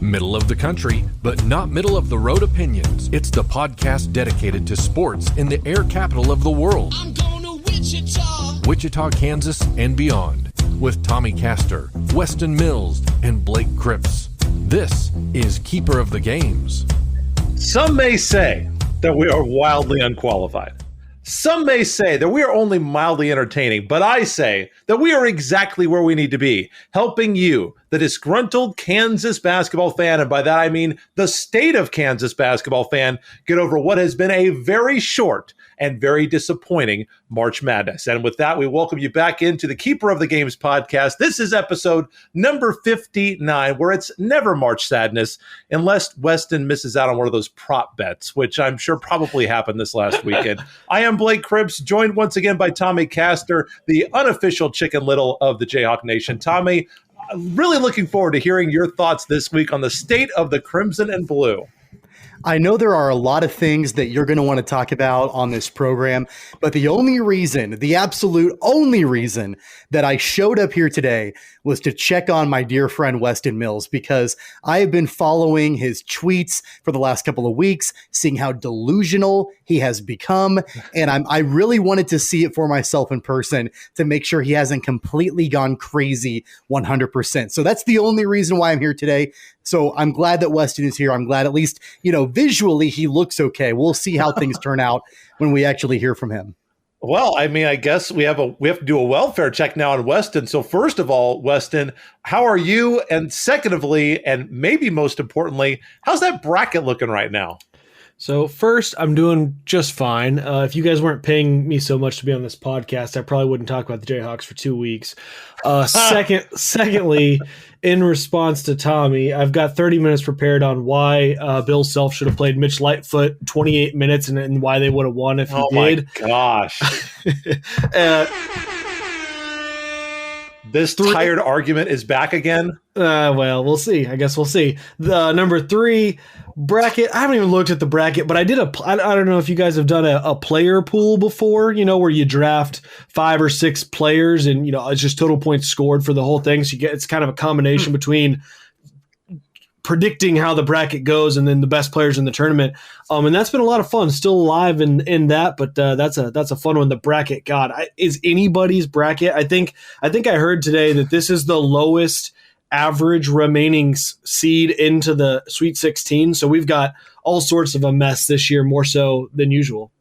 Middle of the country, but not middle of the road opinions. It's the podcast dedicated to sports in the air capital of the world. I'm going to Wichita. Wichita, Kansas, and beyond. With Tommy Castor, Weston Mills, and Blake Cripps. This is Keeper of the Games. Some may say that we are wildly unqualified. Some may say that we are only mildly entertaining, but I say that we are exactly where we need to be, helping you, the disgruntled Kansas basketball fan, and by that I mean the state of Kansas basketball fan, get over what has been a very short and very disappointing March Madness. And with that, we welcome you back into the Keeper of the Games podcast. This is episode number 59, where it's never March Sadness, unless Weston misses out on one of those prop bets, which I'm sure probably happened this last weekend. I am Blake Cripps, joined once again by Tommy Castor, the unofficial Chicken Little of the Jayhawk Nation. Tommy, really looking forward to hearing your thoughts this week on the state of the Crimson and Blue. I know there are a lot of things that you're going to want to talk about on this program, but the only reason, the absolute only reason that I showed up here today was to check on my dear friend Weston Mills, because I have been following his tweets for the last couple of weeks, seeing how delusional he has become, and I really wanted to see it for myself in person to make sure he hasn't completely gone crazy 100%. So that's the only reason why I'm here today. So I'm glad that Weston is here. I'm glad at least, visually he looks okay. We'll see how things turn out when we actually hear from him. Well, I mean, I guess we have to do a welfare check now on Weston. So first of all, Weston, how are you? And secondly, and maybe most importantly, how's that bracket looking right now? So first, I'm doing just fine. If you guys weren't paying me so much to be on this podcast, I probably wouldn't talk about the Jayhawks for 2 weeks. Secondly, in response to Tommy, I've got 30 minutes prepared on why Bill Self should have played Mitch Lightfoot 28 minutes and why they would have won if he did. Oh my gosh. This tired argument is back again? Well, we'll see. I guess we'll see. The number 3 bracket, I haven't even looked at the bracket, but I did I don't know if you guys have done a player pool before, where you draft 5 or 6 players and, it's just total points scored for the whole thing. So it's kind of a combination between predicting how the bracket goes and then the best players in the tournament. And that's been a lot of fun. Still alive in that, but that's a fun one. The bracket, God, is anybody's bracket. I think I heard today that this is the lowest average remaining seed into the Sweet 16. So we've got all sorts of a mess this year, more so than usual.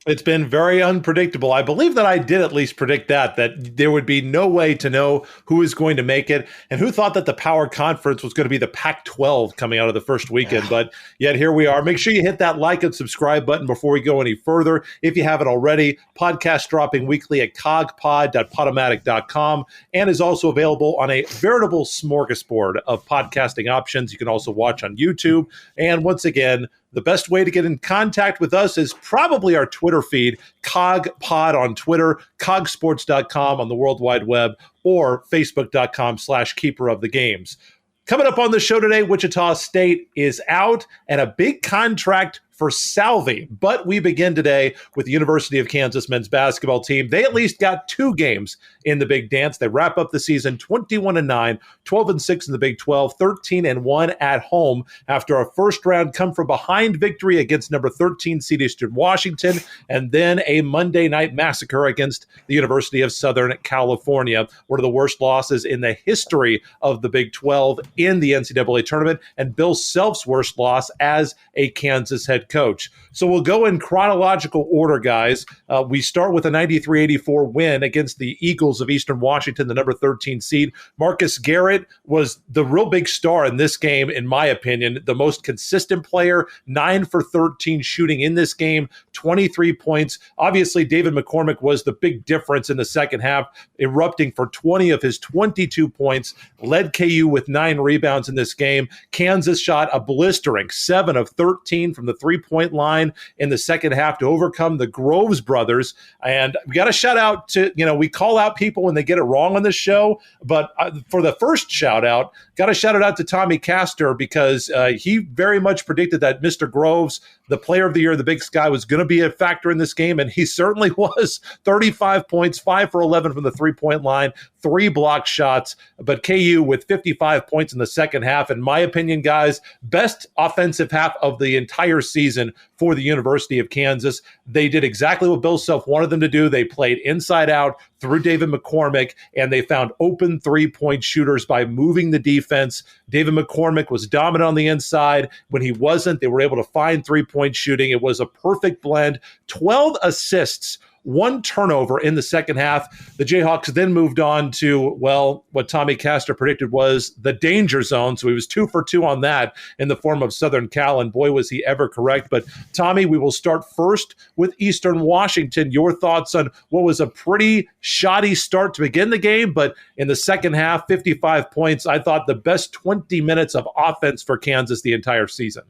It's been very unpredictable. I believe that I did at least predict that there would be no way to know who is going to make it, and who thought that the Power Conference was going to be the Pac-12 coming out of the first weekend. Yeah. But yet here we are. Make sure you hit that like and subscribe button before we go any further. If you haven't already, podcast dropping weekly at cogpod.podomatic.com, and is also available on a veritable smorgasbord of podcasting options. You can also watch on YouTube. And once again, the best way to get in contact with us is probably our Twitter feed, CogPod on Twitter, cogsports.com on the World Wide Web, or facebook.com/Keeper of the Games. Coming up on the show today, Wichita State is out and a big contract for Salvi. But we begin today with the University of Kansas men's basketball team. They at least got 2 games in the Big Dance. They wrap up the season 21-9, 12-6 in the Big 12, 13-1 at home after a first-round come-from-behind victory against number 13 seed Eastern Washington, and then a Monday night massacre against the University of Southern California, one of the worst losses in the history of the Big 12 in the NCAA tournament, and Bill Self's worst loss as a Kansas head coach. So we'll go in chronological order, guys. We start with a 93-84 win against the Eagles of Eastern Washington, the number 13 seed. Marcus Garrett was the real big star in this game, in my opinion, the most consistent player, 9 for 13 shooting in this game, 23 points. Obviously, David McCormick was the big difference in the second half, erupting for 20 of his 22 points, led KU with 9 rebounds in this game. Kansas shot a blistering 7 of 13 from the 3 3-point line in the second half to overcome the Groves brothers. And we got to shout out to, we call out people when they get it wrong on this show. But for the first shout out, got to shout it out to Tommy Castor, because he very much predicted that Mr. Groves, the player of the year, the Big Sky, was going to be a factor in this game. And he certainly was. 35 points, 5 for 11 from the 3-point line, 3 block shots. But KU with 55 points in the second half. In my opinion, guys, best offensive half of the entire season for the University of Kansas. They did exactly what Bill Self wanted them to do. They played inside out through David McCormick, and they found open 3-point shooters by moving the defense. David McCormick was dominant on the inside. When he wasn't, they were able to find 3-point shooting. It was a perfect blend. 12 assists, 1 turnover in the second half. The Jayhawks then moved on to, what Tommy Castor predicted was the danger zone. So he was 2 for 2 on that in the form of Southern Cal, and boy, was he ever correct. But Tommy, we will start first with Eastern Washington. Your thoughts on what was a pretty shoddy start to begin the game, but in the second half, 55 points. I thought the best 20 minutes of offense for Kansas the entire season.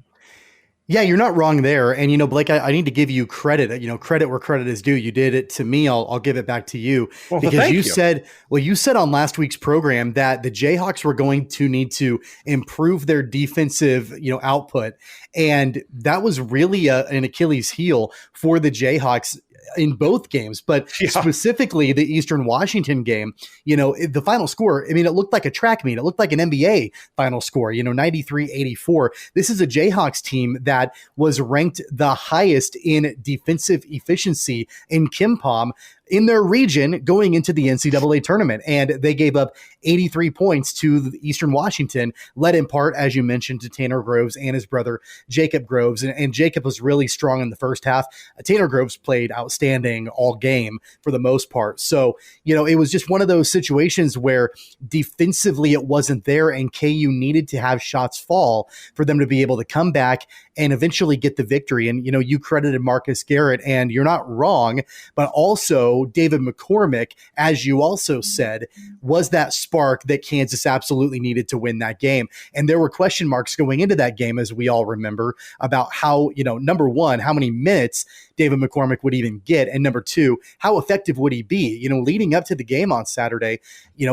Yeah, you're not wrong there. And, Blake, I need to give you credit, credit where credit is due. You did it to me. I'll give it back to you, because you said on last week's program that the Jayhawks were going to need to improve their defensive, output. And that was really an Achilles heel for the Jayhawks in both games, but specifically the Eastern Washington game. The final score, it looked like a track meet. It looked like an NBA final score, 93-84. This is a Jayhawks team that was ranked the highest in defensive efficiency in KenPom in their region going into the NCAA tournament. And they gave up 83 points to Eastern Washington, led in part, as you mentioned, to Tanner Groves and his brother, Jacob Groves. And Jacob was really strong in the first half. Tanner Groves played outstanding all game for the most part. So, it was just one of those situations where defensively it wasn't there, and KU needed to have shots fall for them to be able to come back and eventually get the victory. And, you credited Marcus Garrett, and you're not wrong, but also David McCormick, as you also said, was that spark that Kansas absolutely needed to win that game. And there were question marks going into that game, as we all remember, about how, number one, how many minutes David McCormick would even get, and number two, how effective would he be? Leading up to the game on Saturday,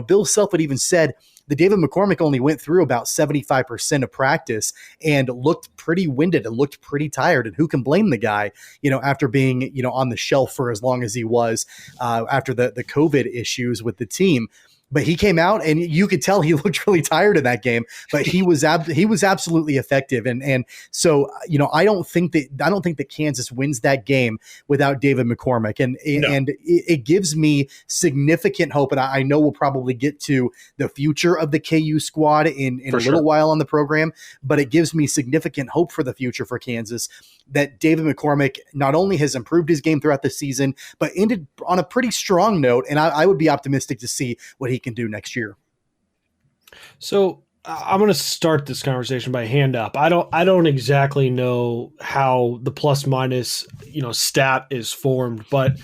Bill Self had even said that David McCormick only went through about 75% of practice and looked pretty winded and looked pretty tired. And who can blame the guy, after being, on the shelf for as long as he was after the COVID issues with the team. But he came out, and you could tell he looked really tired in that game. But he was absolutely effective, and so I don't think that Kansas wins that game without David McCormick, and it gives me significant hope. And I know we'll probably get to the future of the KU squad in a little while on the program, but it gives me significant hope for the future for Kansas, that David McCormick not only has improved his game throughout the season, but ended on a pretty strong note. And I would be optimistic to see what he can do next year. So I'm going to start this conversation by hand up. I don't exactly know how the plus minus, stat is formed, but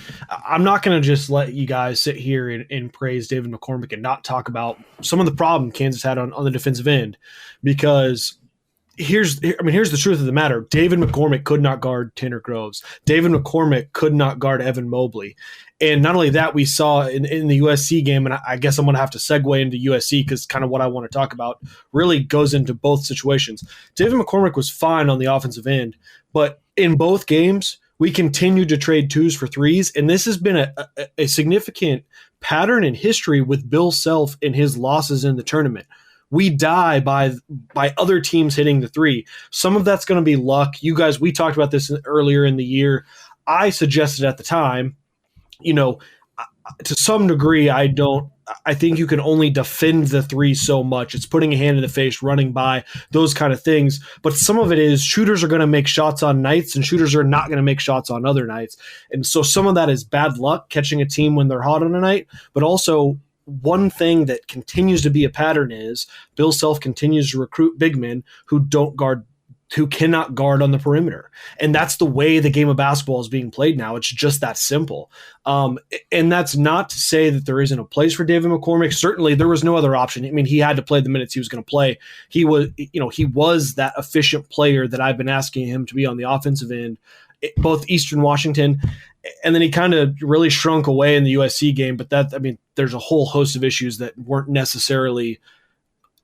I'm not going to just let you guys sit here and praise David McCormick and not talk about some of the problem Kansas had on the defensive end, because here's the truth of the matter. David McCormick could not guard Tanner Groves. David McCormick could not guard Evan Mobley. And not only that, we saw in the USC game, and I guess I'm going to have to segue into USC because kind of what I want to talk about really goes into both situations. David McCormick was fine on the offensive end, but in both games, we continued to trade twos for threes, and this has been a significant pattern in history with Bill Self and his losses in the tournament. We die by other teams hitting the three. Some of that's going to be luck. You guys, we talked about this earlier in the year. I suggested at the time, to some degree, I think you can only defend the three so much. It's putting a hand in the face, running by, those kind of things. But some of it is shooters are going to make shots on nights and shooters are not going to make shots on other nights. And so some of that is bad luck, catching a team when they're hot on a night, but also one thing that continues to be a pattern is Bill Self continues to recruit big men who don't guard who cannot guard on the perimeter. And that's the way the game of basketball is being played now. It's just that simple. And that's not to say that there isn't a place for David McCormick. Certainly there was no other option. I mean, he had to play the minutes he was going to play. He was that efficient player that I've been asking him to be on the offensive end, both Eastern Washington, and then he kind of really shrunk away in the USC game. But there's a whole host of issues that weren't necessarily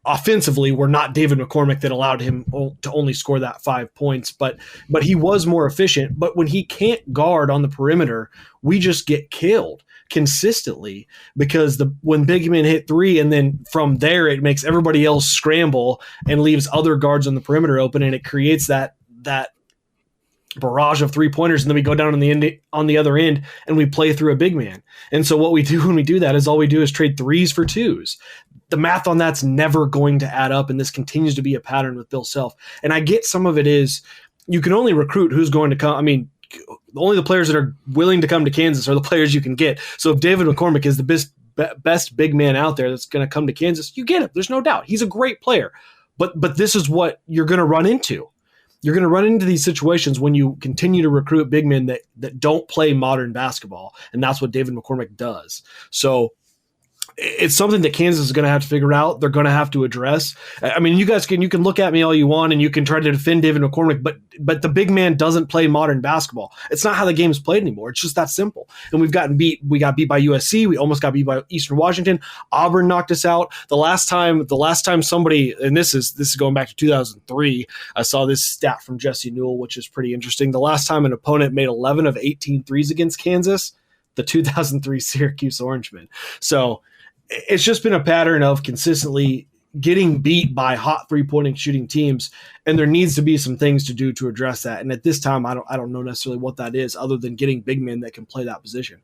offensively were not David McCormick that allowed him to only score that 5 points, but he was more efficient. But when he can't guard on the perimeter, we just get killed consistently because when big men hit three, and then from there it makes everybody else scramble and leaves other guards on the perimeter open, and it creates that barrage of 3-pointers, and then we go down on the other end and we play through a big man. And so what we do when we do that is all we do is trade threes for twos. The math on that's never going to add up, and this continues to be a pattern with Bill Self. And I get some of it is you can only recruit who's going to come. I mean, only the players that are willing to come to Kansas are the players you can get. So if David McCormick is the best big man out there that's going to come to Kansas, you get him. There's no doubt. He's a great player. But this is what you're going to run into. You're going to run into these situations when you continue to recruit big men that don't play modern basketball, and that's what David McCormick does. So it's something that Kansas is going to have to figure out. They're going to have to address. I mean, you can look at me all you want, and you can try to defend David McCormick, but the big man doesn't play modern basketball. It's not how the game's played anymore. It's just that simple. And we got beat by USC. We almost got beat by Eastern Washington. Auburn knocked us out. The last time somebody, and this is going back to 2003. I saw this stat from Jesse Newell, which is pretty interesting. The last time an opponent made 11 of 18 threes against Kansas, the 2003 Syracuse Orangemen. So it's just been a pattern of consistently getting beat by hot 3-point shooting teams, and there needs to be some things to do to address that. And at this time, I don't know necessarily what that is, other than getting big men that can play that position.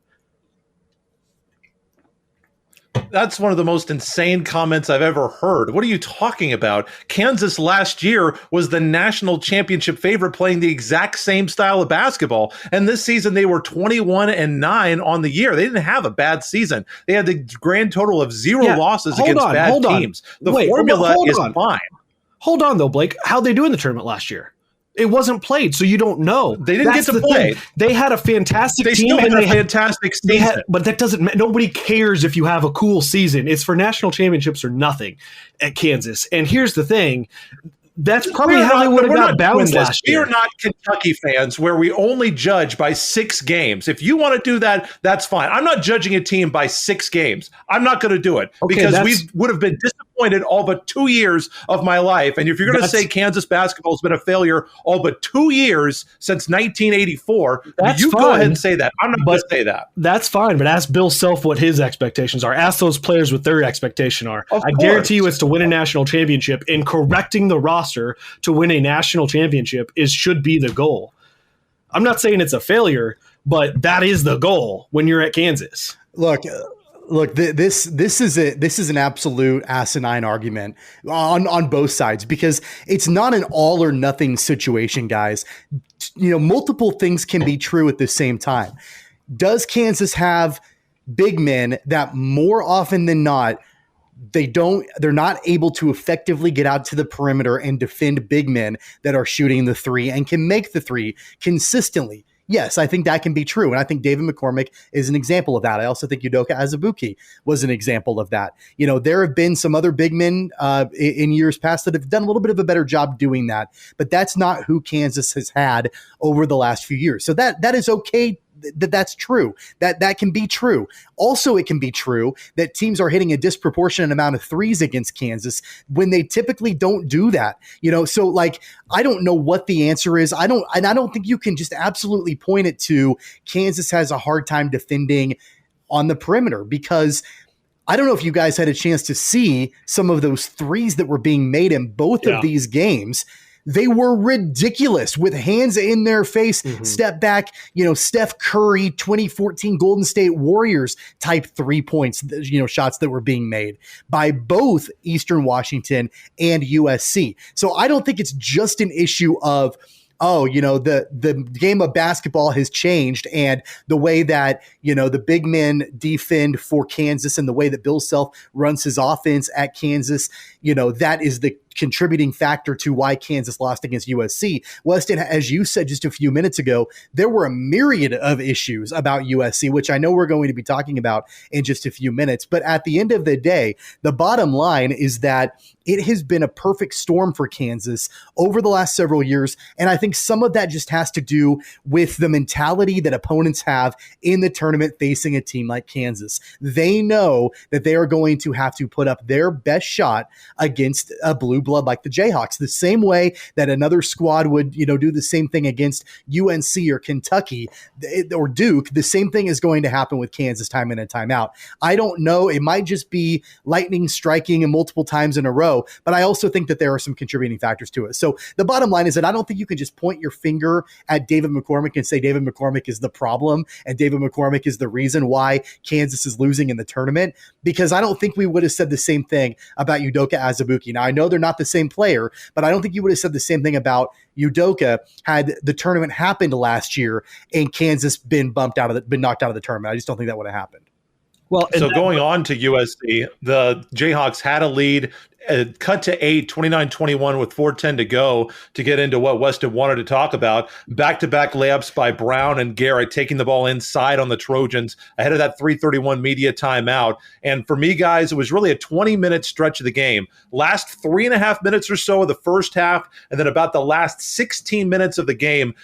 That's one of the most insane comments I've ever heard. What are you talking about? Kansas last year was the national championship favorite, playing the exact same style of basketball. And this season they were 21-9 on the year. They didn't have a bad season. They had the grand total of 0 losses against bad teams. The formula is fine. Hold on though, Blake. How'd they do in the tournament last year? It wasn't played, so you don't know. They didn't get to play. They had a fantastic team. Still had a fantastic season. But that doesn't. Nobody cares if you have a cool season. It's for national championships or nothing at Kansas. And here's the thing. That's probably how they would have got bounced last year. We are not Kentucky fans where we only judge by 6 games. If you want to do that, that's fine. I'm not judging a team by 6 games. I'm not going to do it because we would have been disappointed all but 2 years of my life. And if you're going to say Kansas basketball has been a failure all but 2 years since 1984, you go ahead and say that. I'm not going to say that. That's fine, but ask Bill Self what his expectations are. Ask those players what their expectation are. I guarantee you it's to win a national championship, and correcting the roster to win a national championship should be the goal. I'm not saying it's a failure, but that is the goal when you're at Kansas. Look, this is an absolute asinine argument on both sides, because it's not an all or nothing situation, guys. You know, multiple things can be true at the same time. Does Kansas have big men that more often than not they're not able to effectively get out to the perimeter and defend big men that are shooting the three and can make the three consistently? Yes, I think that can be true. And I think David McCormick is an example of that. I also think Udoka Azubuike was an example of that. You know, there have been some other big men in years past that have done a little bit of a better job doing that, but that's not who Kansas has had over the last few years. So that is okay. That's true. That can be true. Also, it can be true that teams are hitting a disproportionate amount of threes against Kansas when they typically don't do that. You know, so like, I don't know what the answer is. I don't think you can just absolutely point it to Kansas has a hard time defending on the perimeter, because I don't know if you guys had a chance to see some of those threes that were being made in both of these games. They were ridiculous with hands in their face, step back, you know, Steph Curry, 2014 Golden State Warriors type 3 points, you know, shots that were being made by both Eastern Washington and USC. So I don't think it's just an issue of, oh, you know, the game of basketball has changed, and the way that, you know, the big men defend for Kansas and the way that Bill Self runs his offense at Kansas, you know, that is the contributing factor to why Kansas lost against USC. Weston, as you said just a few minutes ago, there were a myriad of issues about USC, which I know we're going to be talking about in just a few minutes. But at the end of the day, the bottom line is that it has been a perfect storm for Kansas over the last several years. And I think some of that just has to do with the mentality that opponents have in the tournament facing a team like Kansas. They know that they are going to have to put up their best shot against a blue blood like the Jayhawks, the same way that another squad would, do the same thing against UNC or Kentucky or Duke. The same thing is going to happen with Kansas time in and time out. I don't know. It might just be lightning striking multiple times in a row, but I also think that there are some contributing factors to it. So the bottom line is that I don't think you can just point your finger at David McCormick and say David McCormick is the problem and David McCormick is the reason why Kansas is losing in the tournament, because I don't think we would have said the same thing about Udoka Azubuike. Now, I know they're not the same player, but I don't think you would have said the same thing about Udoka had the tournament happened last year and Kansas been knocked out of the tournament. I just don't think that would have happened. Well, so going on to USC, the Jayhawks had a lead, cut to 8, 29-21 with 4:10 to go to get into what Weston wanted to talk about. Back-to-back layups by Brown and Garrett, taking the ball inside on the Trojans ahead of that 3:31 media timeout. And for me, guys, it was really a 20-minute stretch of the game. Last 3.5 minutes or so of the first half, and then about the last 16 minutes of the game,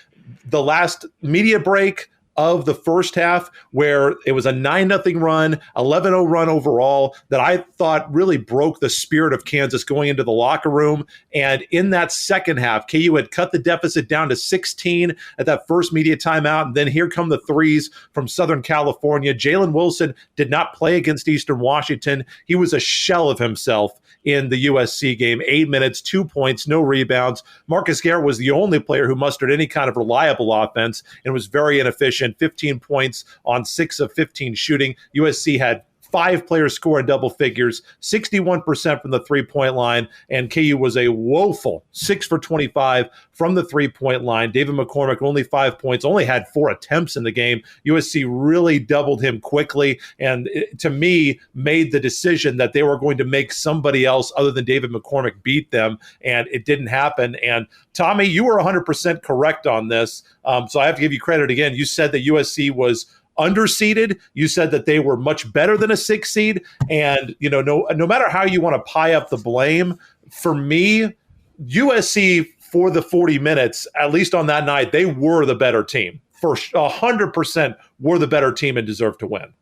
the last media break of the first half, where it was a 9-0 run, 11-0 run overall, that I thought really broke the spirit of Kansas going into the locker room. And in that second half, KU had cut the deficit down to 16 at that first media timeout. And then here come the threes from Southern California. Jalen Wilson did not play against Eastern Washington. He was a shell of himself in the USC game. 8 minutes, 2 points, no rebounds. Marcus Garrett was the only player who mustered any kind of reliable offense and was very inefficient. 15 points on 6 of 15 shooting. USC had 5 players score in double figures, 61% from the three-point line, and KU was a woeful 6 for 25 from the three-point line. David McCormick, only 5 points, only had 4 attempts in the game. USC really doubled him quickly, and to me, made the decision that they were going to make somebody else other than David McCormick beat them, and it didn't happen. And Tommy, you were 100% correct on this, so I have to give you credit again. You said that USC was underseeded. You said that they were much better than a 6 seed. And, no matter how you want to pie up the blame, for me, USC for the 40 minutes, at least on that night, they were the better team. For 100% were the better team and deserved to win.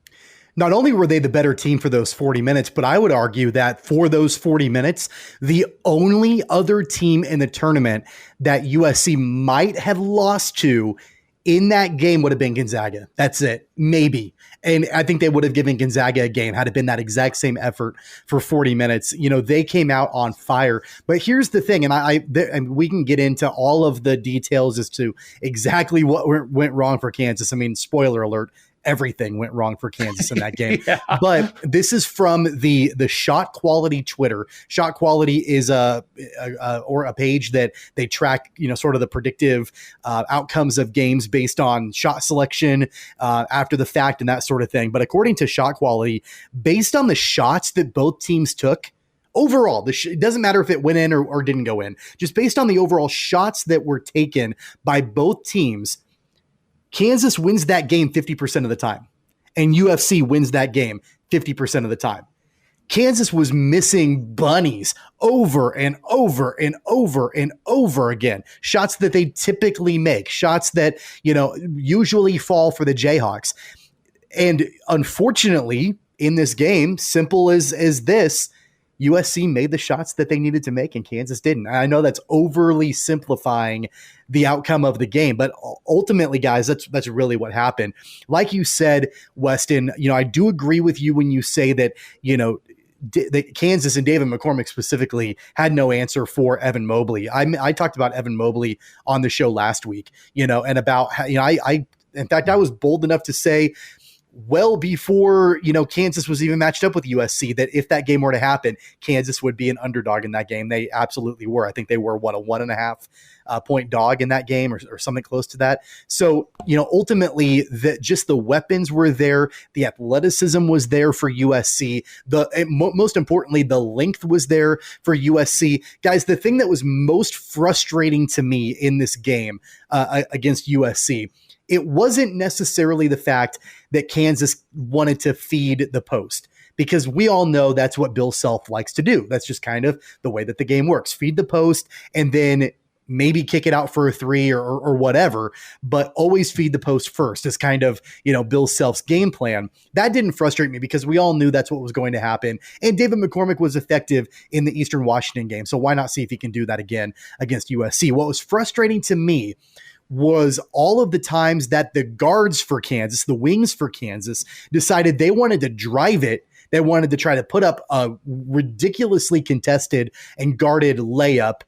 Not only were they the better team for those 40 minutes, but I would argue that for those 40 minutes, the only other team in the tournament that USC might have lost to in that game would have been Gonzaga. That's it. Maybe. And I think they would have given Gonzaga a game had it been that exact same effort for 40 minutes. They came out on fire. But here's the thing, and we can get into all of the details as to exactly what went wrong for Kansas. I mean, spoiler alert, everything went wrong for Kansas in that game. Yeah. But this is from the Shot Quality Twitter. Shot Quality is a page that they track, sort of the predictive outcomes of games based on shot selection after the fact and that sort of thing. But according to Shot Quality, based on the shots that both teams took, overall, it doesn't matter if it went in or didn't go in, just based on the overall shots that were taken by both teams, Kansas wins that game 50% of the time, and UFC wins that game 50% of the time. Kansas was missing bunnies over and over and over and over again. Shots that they typically make, shots that, usually fall for the Jayhawks. And unfortunately, in this game, simple as this, USC made the shots that they needed to make and Kansas didn't. I know that's overly simplifying the outcome of the game, but ultimately, guys, that's really what happened. Like you said, Weston, I do agree with you when you say that, that Kansas and David McCormick specifically had no answer for Evan Mobley. I talked about Evan Mobley on the show last week, and about how, in fact, I was bold enough to say, well before, Kansas was even matched up with USC, that if that game were to happen, Kansas would be an underdog in that game. They absolutely were. I think they were a 1.5 point dog in that game or something close to that. So, ultimately just the weapons were there. The athleticism was there for USC. Most importantly, the length was there for USC. Guys, the thing that was most frustrating to me in this game against USC, it wasn't necessarily the fact that Kansas wanted to feed the post, because we all know that's what Bill Self likes to do. That's just kind of the way that the game works. Feed the post and then maybe kick it out for a three or whatever, but always feed the post first is kind of, Bill Self's game plan. That didn't frustrate me because we all knew that's what was going to happen. And David McCormick was effective in the Eastern Washington game. So why not see if he can do that again against USC? What was frustrating to me was all of the times that the guards for Kansas, the wings for Kansas, decided they wanted to drive it. They wanted to try to put up a ridiculously contested and guarded layup.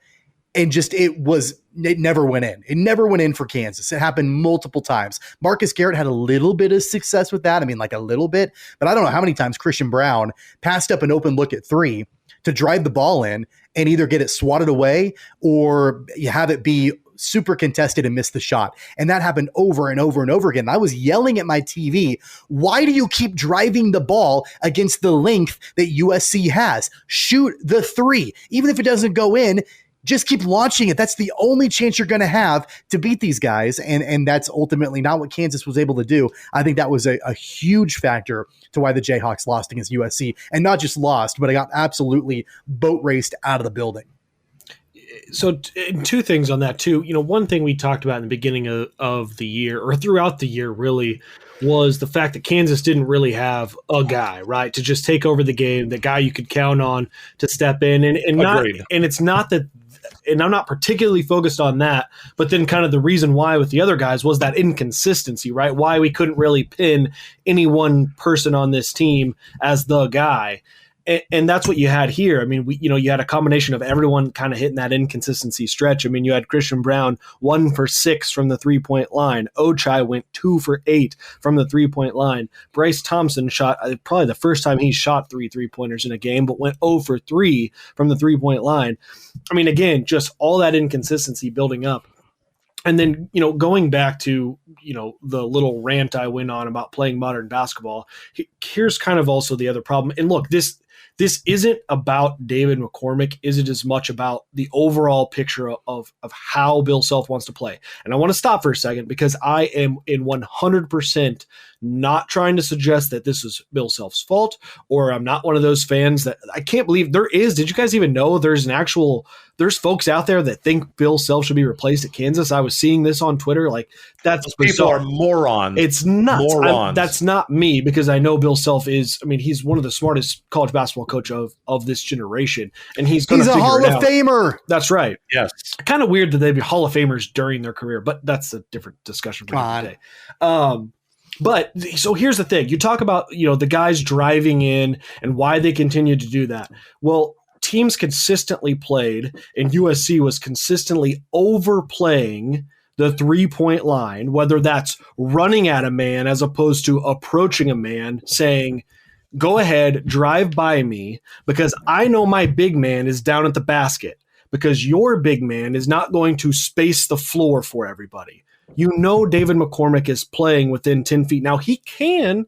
And it never went in. It never went in for Kansas. It happened multiple times. Marcus Garrett had a little bit of success with that. I mean, like a little bit, but I don't know how many times Christian Brown passed up an open look at three to drive the ball in and either get it swatted away or you have it be super contested and miss the shot. And that happened over and over and over again. I was yelling at my TV, why do you keep driving the ball against the length that USC has? Shoot the three. Even if it doesn't go in, just keep launching it. That's the only chance you're going to have to beat these guys. And that's ultimately not what Kansas was able to do. I think that was a huge factor to why the Jayhawks lost against USC, and not just lost, but I got absolutely boat raced out of the building. So two things on that too. One thing we talked about in the beginning of the year, or throughout the year really, was the fact that Kansas didn't really have a guy, right, to just take over the game, the guy you could count on to step in. And it's not that, and I'm not particularly focused on that, but then kind of the reason why with the other guys was that inconsistency, right? Why we couldn't really pin any one person on this team as the guy. And that's what you had here. I mean, you had a combination of everyone kind of hitting that inconsistency stretch. I mean, you had Christian Brown 1 for 6 from the 3-point line. Ochai went 2 for 8 from the 3-point line. Bryce Thompson shot probably the first time he shot 3 3-pointers in a game, but went 0 for 3 from the 3-point line. I mean, again, just all that inconsistency building up. And then, going back to, the little rant I went on about playing modern basketball, here's kind of also the other problem. And look, this isn't about David McCormick. Is it as much about the overall picture of how Bill Self wants to play? And I want to stop for a second because I am in 100% not trying to suggest that this is Bill Self's fault, or I'm not one of those fans that I can't believe there is. Did you guys even know there's folks out there that think Bill Self should be replaced at Kansas? I was seeing this on Twitter. Like, that's people bizarre. Are morons. It's nuts. Morons. That's not me, because I know Bill Self he's one of the smartest college basketball coach of this generation, and he's a Hall of Famer. That's right. Yes. Kind of weird that they'd be Hall of Famers during their career, but that's a different discussion for another day. But so here's the thing. You talk about, the guys driving in and why they continue to do that. Well, teams consistently played, and USC was consistently overplaying the 3-point line, whether that's running at a man as opposed to approaching a man, saying, go ahead, drive by me, because I know my big man is down at the basket, because your big man is not going to space the floor for everybody. David McCormick is playing within 10 feet. Now he can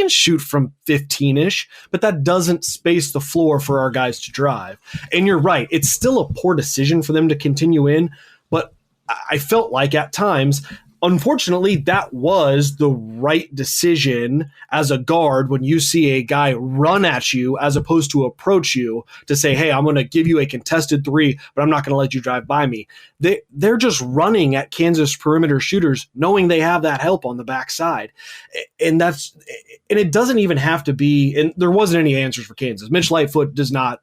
shoot from 15-ish, but that doesn't space the floor for our guys to drive. And you're right. It's still a poor decision for them to continue in, but I felt like at times, unfortunately, that was the right decision as a guard when you see a guy run at you as opposed to approach you to say, hey, I'm going to give you a contested 3, but I'm not going to let you drive by me. They're just running at Kansas perimeter shooters knowing they have that help on the backside. And it doesn't even have to be, and there wasn't any answers for Kansas. Mitch Lightfoot does not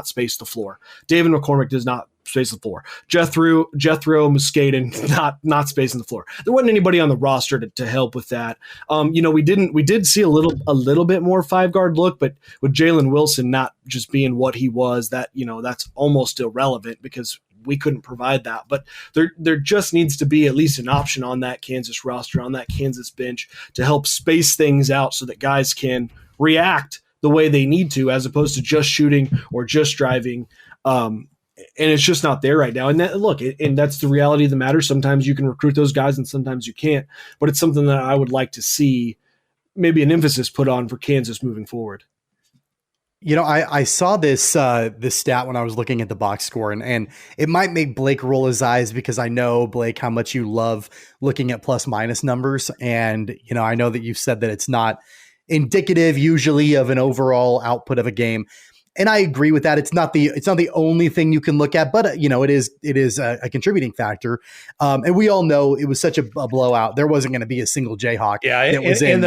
space the floor. David McCormick does not space the floor. Jethro Muscaden not spacing the floor. There wasn't anybody on the roster to help with that. We did see a little bit more 5-guard look, but with Jalen Wilson not just being what he was, that that's almost irrelevant because we couldn't provide that. But there just needs to be at least an option on that Kansas roster, on that Kansas bench, to help space things out so that guys can react the way they need to, as opposed to just shooting or just driving. And it's just not there right now. And and that's the reality of the matter. Sometimes you can recruit those guys and sometimes you can't. But it's something that I would like to see maybe an emphasis put on for Kansas moving forward. I saw this stat when I was looking at the box score, and it might make Blake roll his eyes because I know, Blake, how much you love looking at plus minus numbers. And, I know that you've said that it's not indicative usually of an overall output of a game. And I agree with that. It's not the only thing you can look at, but it is a contributing factor. And we all know it was such a blowout. There wasn't going to be a single Jayhawk. Yeah, that was in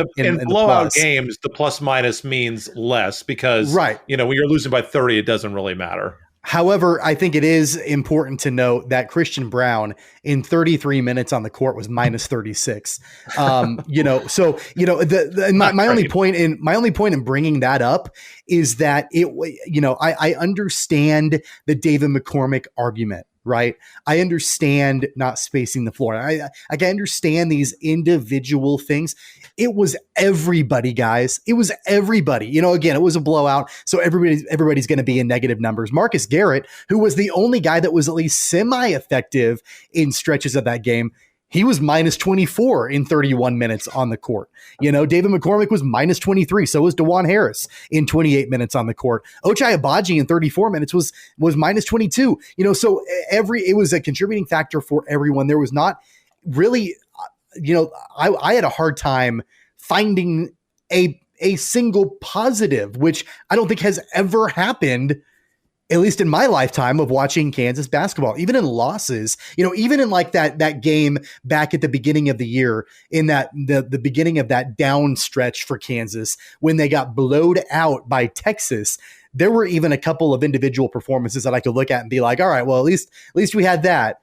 blowout the games, the plus minus means less because right. When you're losing by 30, it doesn't really matter. However, I think it is important to note that Christian Brown in 33 minutes on the court was minus 36. My only point in bringing that up is that I understand the David McCormick argument, right? I understand not spacing the floor. I understand these individual things. It was everybody, guys. It was everybody. Again, it was a blowout, so everybody's going to be in negative numbers. Marcus Garrett, who was the only guy that was at least semi-effective in stretches of that game, he was minus 24 in 31 minutes on the court. David McCormick was minus 23. So was DeJuan Harris in 28 minutes on the court. Ochai Agbaji in 34 minutes was minus 22. So it was a contributing factor for everyone. There was not really, I had a hard time finding a single positive, which I don't think has ever happened, at least in my lifetime of watching Kansas basketball, even in losses, even in like that game back at the beginning of the year, in that the beginning of that down stretch for Kansas, when they got blowed out by Texas, there were even a couple of individual performances that I could look at and be like, all right, well, at least we had that.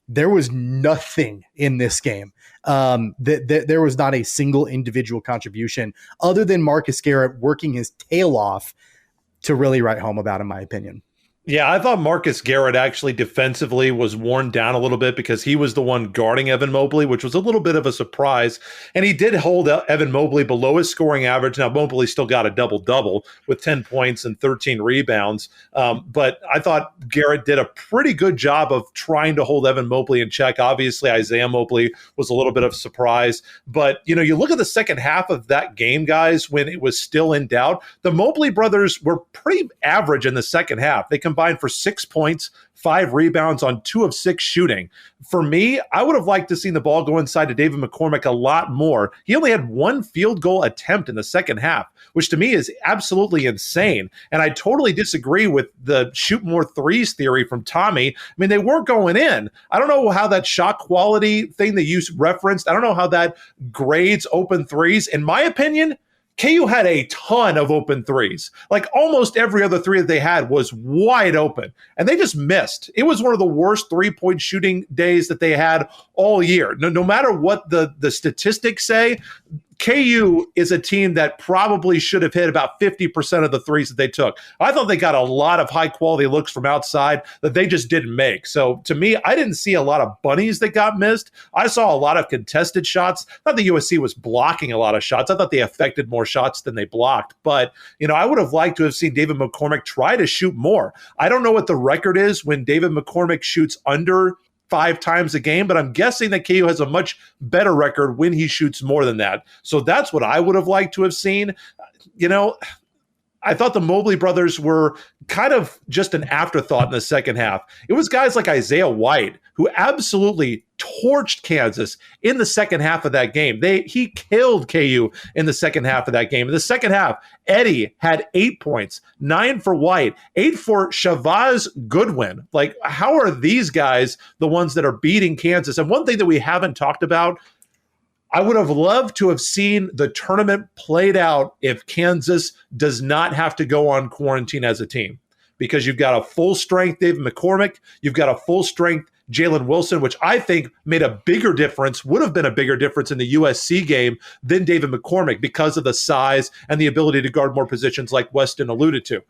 There was nothing in this game. There was not a single individual contribution other than Marcus Garrett working his tail off to really write home about, in my opinion. Yeah, I thought Marcus Garrett actually defensively was worn down a little bit because he was the one guarding Evan Mobley, which was a little bit of a surprise. And he did hold Evan Mobley below his scoring average. Now, Mobley still got a double-double with 10 points and 13 rebounds. But I thought Garrett did a pretty good job of trying to hold Evan Mobley in check. Obviously, Isaiah Mobley was a little bit of a surprise. But, you look at the second half of that game, guys, when it was still in doubt, the Mobley brothers were pretty average in the second half. They combined for 6 points, 5 rebounds on 2 of 6 shooting. For me, I would have liked to see the ball go inside to David McCormick a lot more. He only had 1 field goal attempt in the second half, which to me is absolutely insane. And I totally disagree with the shoot more threes theory from Tommy. I mean, they weren't going in. I don't know how that shot quality thing that you referenced, I don't know how that grades open threes. In my opinion, KU had a ton of open threes. Like almost every other three that they had was wide open, and they just missed. It was one of the worst three-point shooting days that they had all year. No matter what the statistics say, KU is a team that probably should have hit about 50% of the threes that they took. I thought they got a lot of high-quality looks from outside that they just didn't make. So to me, I didn't see a lot of bunnies that got missed. I saw a lot of contested shots. Not that USC was blocking a lot of shots. I thought they affected more shots than they blocked. But, I would have liked to have seen David McCormick try to shoot more. I don't know what the record is when David McCormick shoots under 5 times a game, but I'm guessing that KU has a much better record when he shoots more than that. So that's what I would have liked to have seen. I thought the Mobley brothers were kind of just an afterthought in the second half. It was guys like Isaiah White who absolutely torched Kansas in the second half of that game. He killed KU in the second half of that game. In the second half, Eddie had 8 points, 9 for White, 8 for Shavaz Goodwin. Like, how are these guys the ones that are beating Kansas? And one thing that we haven't talked about, I would have loved to have seen the tournament played out if Kansas does not have to go on quarantine as a team, because you've got a full strength David McCormick, you've got a full strength Jalen Wilson, which I think made a bigger difference, would have been a bigger difference in the USC game than David McCormick because of the size and the ability to guard more positions like Weston alluded to.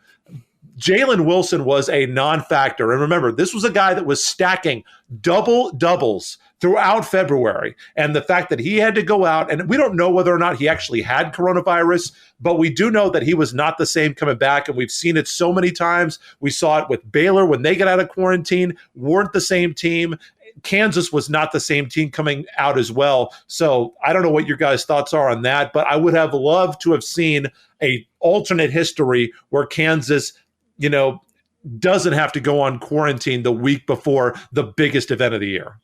Jalen Wilson was a non-factor. And remember, this was a guy that was stacking doubles throughout February. And the fact that he had to go out, and we don't know whether or not he actually had coronavirus, but we do know that he was not the same coming back. And we've seen it so many times. We saw it with Baylor when they got out of quarantine, weren't the same team. Kansas was not the same team coming out as well. So I don't know what your guys' thoughts are on that, but I would have loved to have seen a alternate history where Kansas, doesn't have to go on quarantine the week before the biggest event of the year.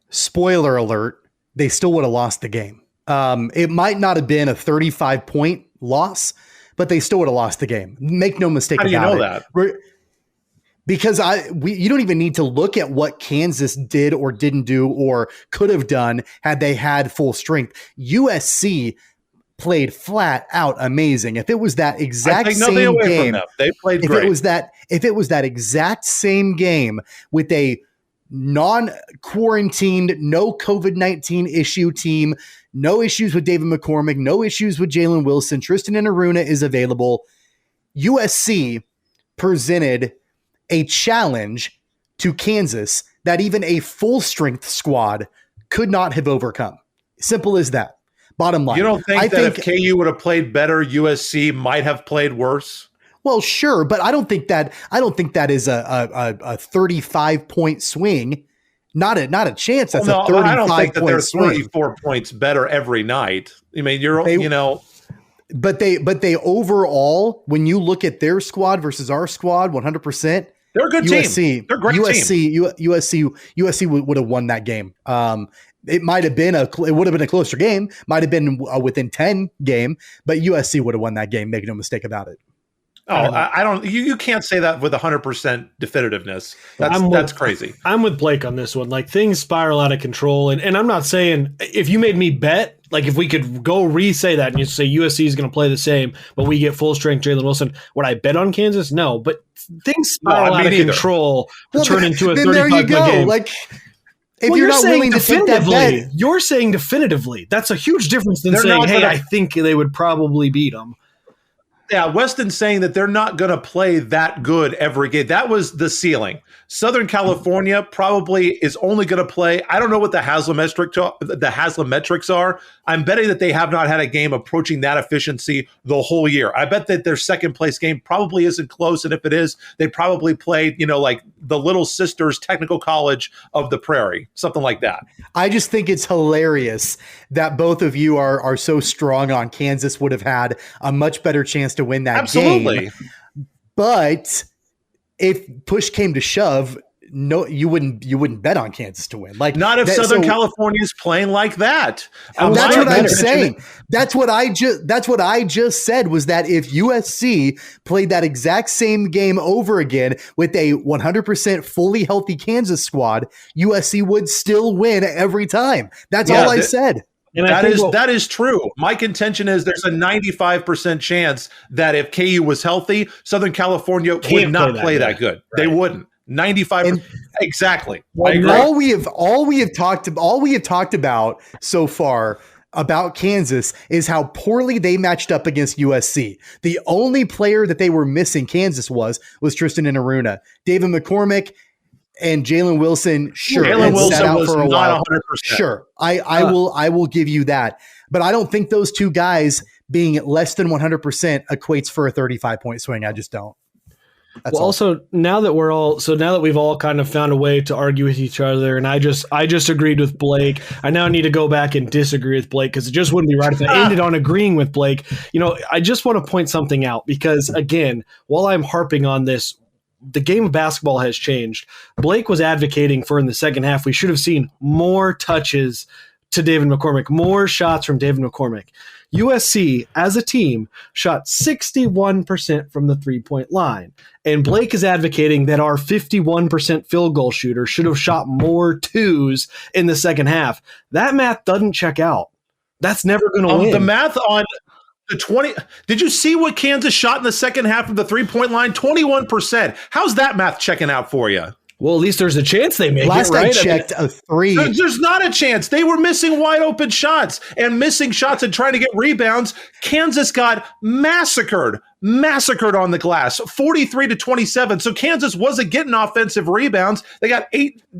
Spoiler alert, they still would have lost the game. It might not have been a 35-point loss, but they still would have lost the game. Make no mistake about it. How do you know that? Because you don't even need to look at what Kansas did or didn't do or could have done had they had full strength. USC played flat out amazing. If it was that exact same game, they played great. If it was that exact same game with a non-quarantined, no COVID-19 issue team, no issues with David McCormick, no issues with Jalen Wilson, Tristan Enaruna is available. USC presented a challenge to Kansas that even a full strength squad could not have overcome. Simple as that. Bottom line. You don't think if KU would have played better, USC might have played worse? Well, sure, but I don't think that is a 35-point swing. Not a chance. That's a 35-point swing. I don't think that they're 34 points better every night. I mean, But they overall, when you look at their squad versus our squad, 100%, they're a good team. They're a great team. USC would have won that game. It might have been it would have been a closer game. Might have been within 10 game, but USC would have won that game. Make no mistake about it. I don't. You can't say that with 100% definitiveness. That's crazy. I'm with Blake on this one. Like, things spiral out of control, and I'm not saying if you made me bet, like if we could go re-say that and you say USC is going to play the same, but we get full strength Jalen Wilson, would I bet on Kansas? No, but things spiral out of control to turn into a 35-point game. Like, if you're not willing to take that bet, you're saying definitively. That's a huge difference than saying, "Hey, I think they would probably beat them." Yeah, Weston's saying that they're not going to play that good every game. That was the ceiling. Southern California probably is only going to play. I don't know what the Haslametrics are. I'm betting that they have not had a game approaching that efficiency the whole year. I bet that their second place game probably isn't close. And if it is, they probably played, like the Little Sisters Technical College of the Prairie, something like that. I just think it's hilarious that both of you are so strong on Kansas would have had a much better chance to win that game. But if push came to shove, no, you wouldn't bet on Kansas to win. Like, not if Southern California is playing like that. That's what I'm saying. That's what I just said was that if USC played that exact same game over again with a 100% fully healthy Kansas squad, USC would still win every time. That's all I said. And that is true. My contention is there's a 95% chance that if KU was healthy, Southern California would not play that good. Right. They wouldn't. 95%. Exactly. All we have talked about so far about Kansas is how poorly they matched up against USC. The only player that they were missing, Kansas was Tristan Enaruna. David McCormick and Jalen Wilson, sure. Jalen Wilson was not 100%. Sure. I will give you that. But I don't think those two guys being less than 100% equates for a 35-point swing. I just don't. That's all. Also, now that we've all kind of found a way to argue with each other, and I just agreed with Blake. I now need to go back and disagree with Blake because it just wouldn't be right if I ended on agreeing with Blake. I just want to point something out because, again, while I'm harping on this, the game of basketball has changed. Blake was advocating for in the second half, we should have seen more touches to David McCormick, more shots from David McCormick. USC, as a team, shot 61% from the three-point line. And Blake is advocating that our 51% field goal shooter should have shot more twos in the second half. That math doesn't check out. That's never going to win. The math on the 20. Did you see what Kansas shot in the second half of the three-point line? 21%. How's that math checking out for you? Well, at least there's a chance they make Last it, right? I checked, a three. There's not a chance. They were missing wide open shots and trying to get rebounds. Kansas got massacred massacred on the glass, 43-27. So Kansas wasn't getting offensive rebounds. They got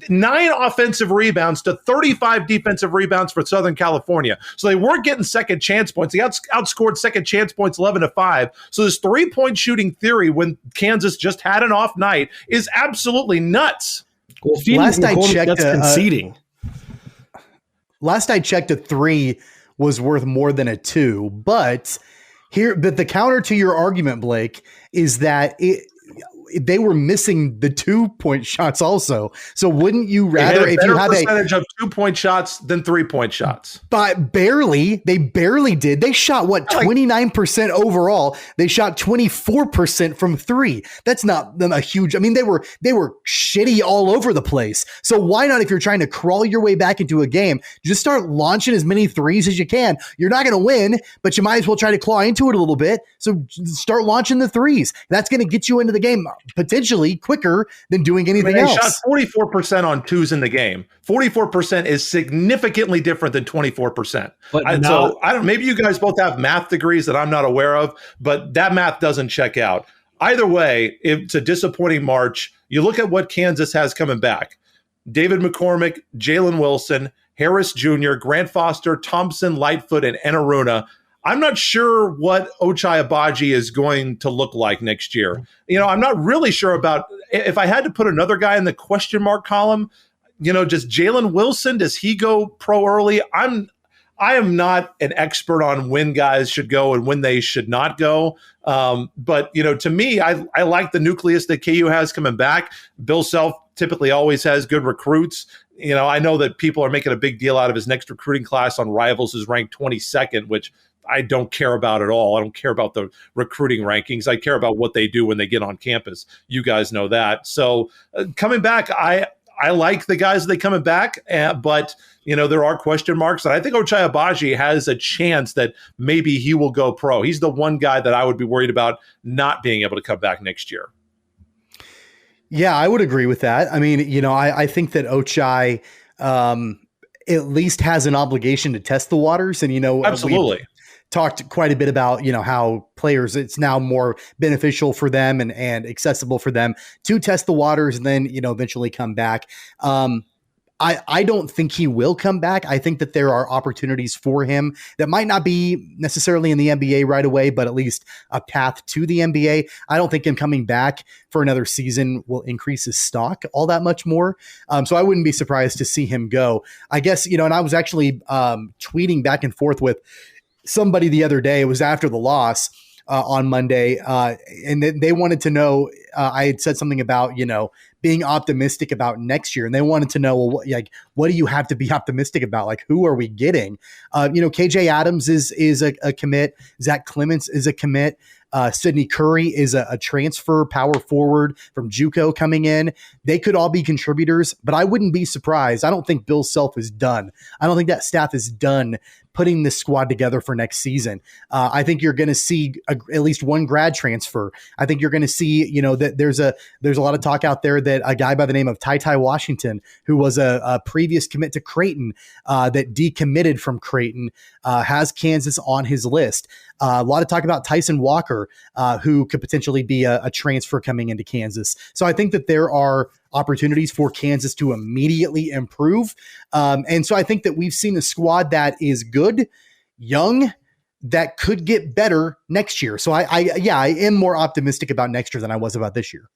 9 offensive rebounds to 35 defensive rebounds for Southern California. So they weren't getting second chance points. They outscored second chance points 11-5. So this 3-point shooting theory when Kansas just had an off night is absolutely nuts. Well, last I checked, that's conceding. Last I checked, a 3 was worth more than a 2, but the counter to your argument, Blake, is that they were missing the 2-point shots also. So wouldn't you rather, if you have a percentage of 2-point shots than 3-point shots? But they barely did. They shot 29% overall. They shot 24% from 3. That's not a huge. I mean, they were shitty all over the place. So why not, if you're trying to crawl your way back into a game, just start launching as many threes as you can. You're not going to win, but you might as well try to claw into it a little bit. So start launching the threes. That's going to get you into the game potentially quicker than doing anything else. Shot 44% on 2s in the game. 44% is significantly different than 24%. So I don't. Maybe you guys both have math degrees that I'm not aware of, but that math doesn't check out. Either way, it's a disappointing March. You look at what Kansas has coming back: David McCormick, Jalen Wilson, Harris Jr., Grant Foster, Thompson, Lightfoot, and Enaruna. I'm not sure what Ochai Agbaji is going to look like next year. I'm not really sure about, if I had to put another guy in the question mark column, just Jalen Wilson, does he go pro early? I am not an expert on when guys should go and when they should not go. But to me, I like the nucleus that KU has coming back. Bill Self typically always has good recruits. I know that people are making a big deal out of his next recruiting class on Rivals is ranked 22nd, which I don't care about at all. I don't care about the recruiting rankings. I care about what they do when they get on campus. You guys know that. So coming back, I like the guys that coming back, but there are question marks. And I think Ochai Agbaji has a chance that maybe he will go pro. He's the one guy that I would be worried about not being able to come back next year. Yeah, I would agree with that. I mean, I think that Ochai at least has an obligation to test the waters. And, absolutely. Talked quite a bit about, how players, it's now more beneficial for them and accessible for them to test the waters and then, eventually come back. I don't think he will come back. I think that there are opportunities for him that might not be necessarily in the NBA right away, but at least a path to the NBA. I don't think him coming back for another season will increase his stock all that much more. So I wouldn't be surprised to see him go. I guess, and I was actually tweeting back and forth with somebody the other day. It was after the loss on Monday, and they wanted to know, I had said something about, being optimistic about next year. And they wanted to know, well, what do you have to be optimistic about? Like, who are we getting? KJ Adams is a commit. Zach Clements is a commit. Sidney Curry is a transfer power forward from JUCO coming in. They could all be contributors, but I wouldn't be surprised. I don't think Bill Self is done. I don't think that staff is done putting this squad together for next season. I think you're going to see at least one grad transfer. I think you're going to see, that there's a lot of talk out there that a guy by the name of Ty Washington, who was a previous commit to Creighton, that decommitted from Creighton, has Kansas on his list. A lot of talk about Tyson Walker, who could potentially be a transfer coming into Kansas. So I think that there are opportunities for Kansas to immediately improve. And so I think that we've seen a squad that is good, young, that could get better next year. So I am more optimistic about next year than I was about this year.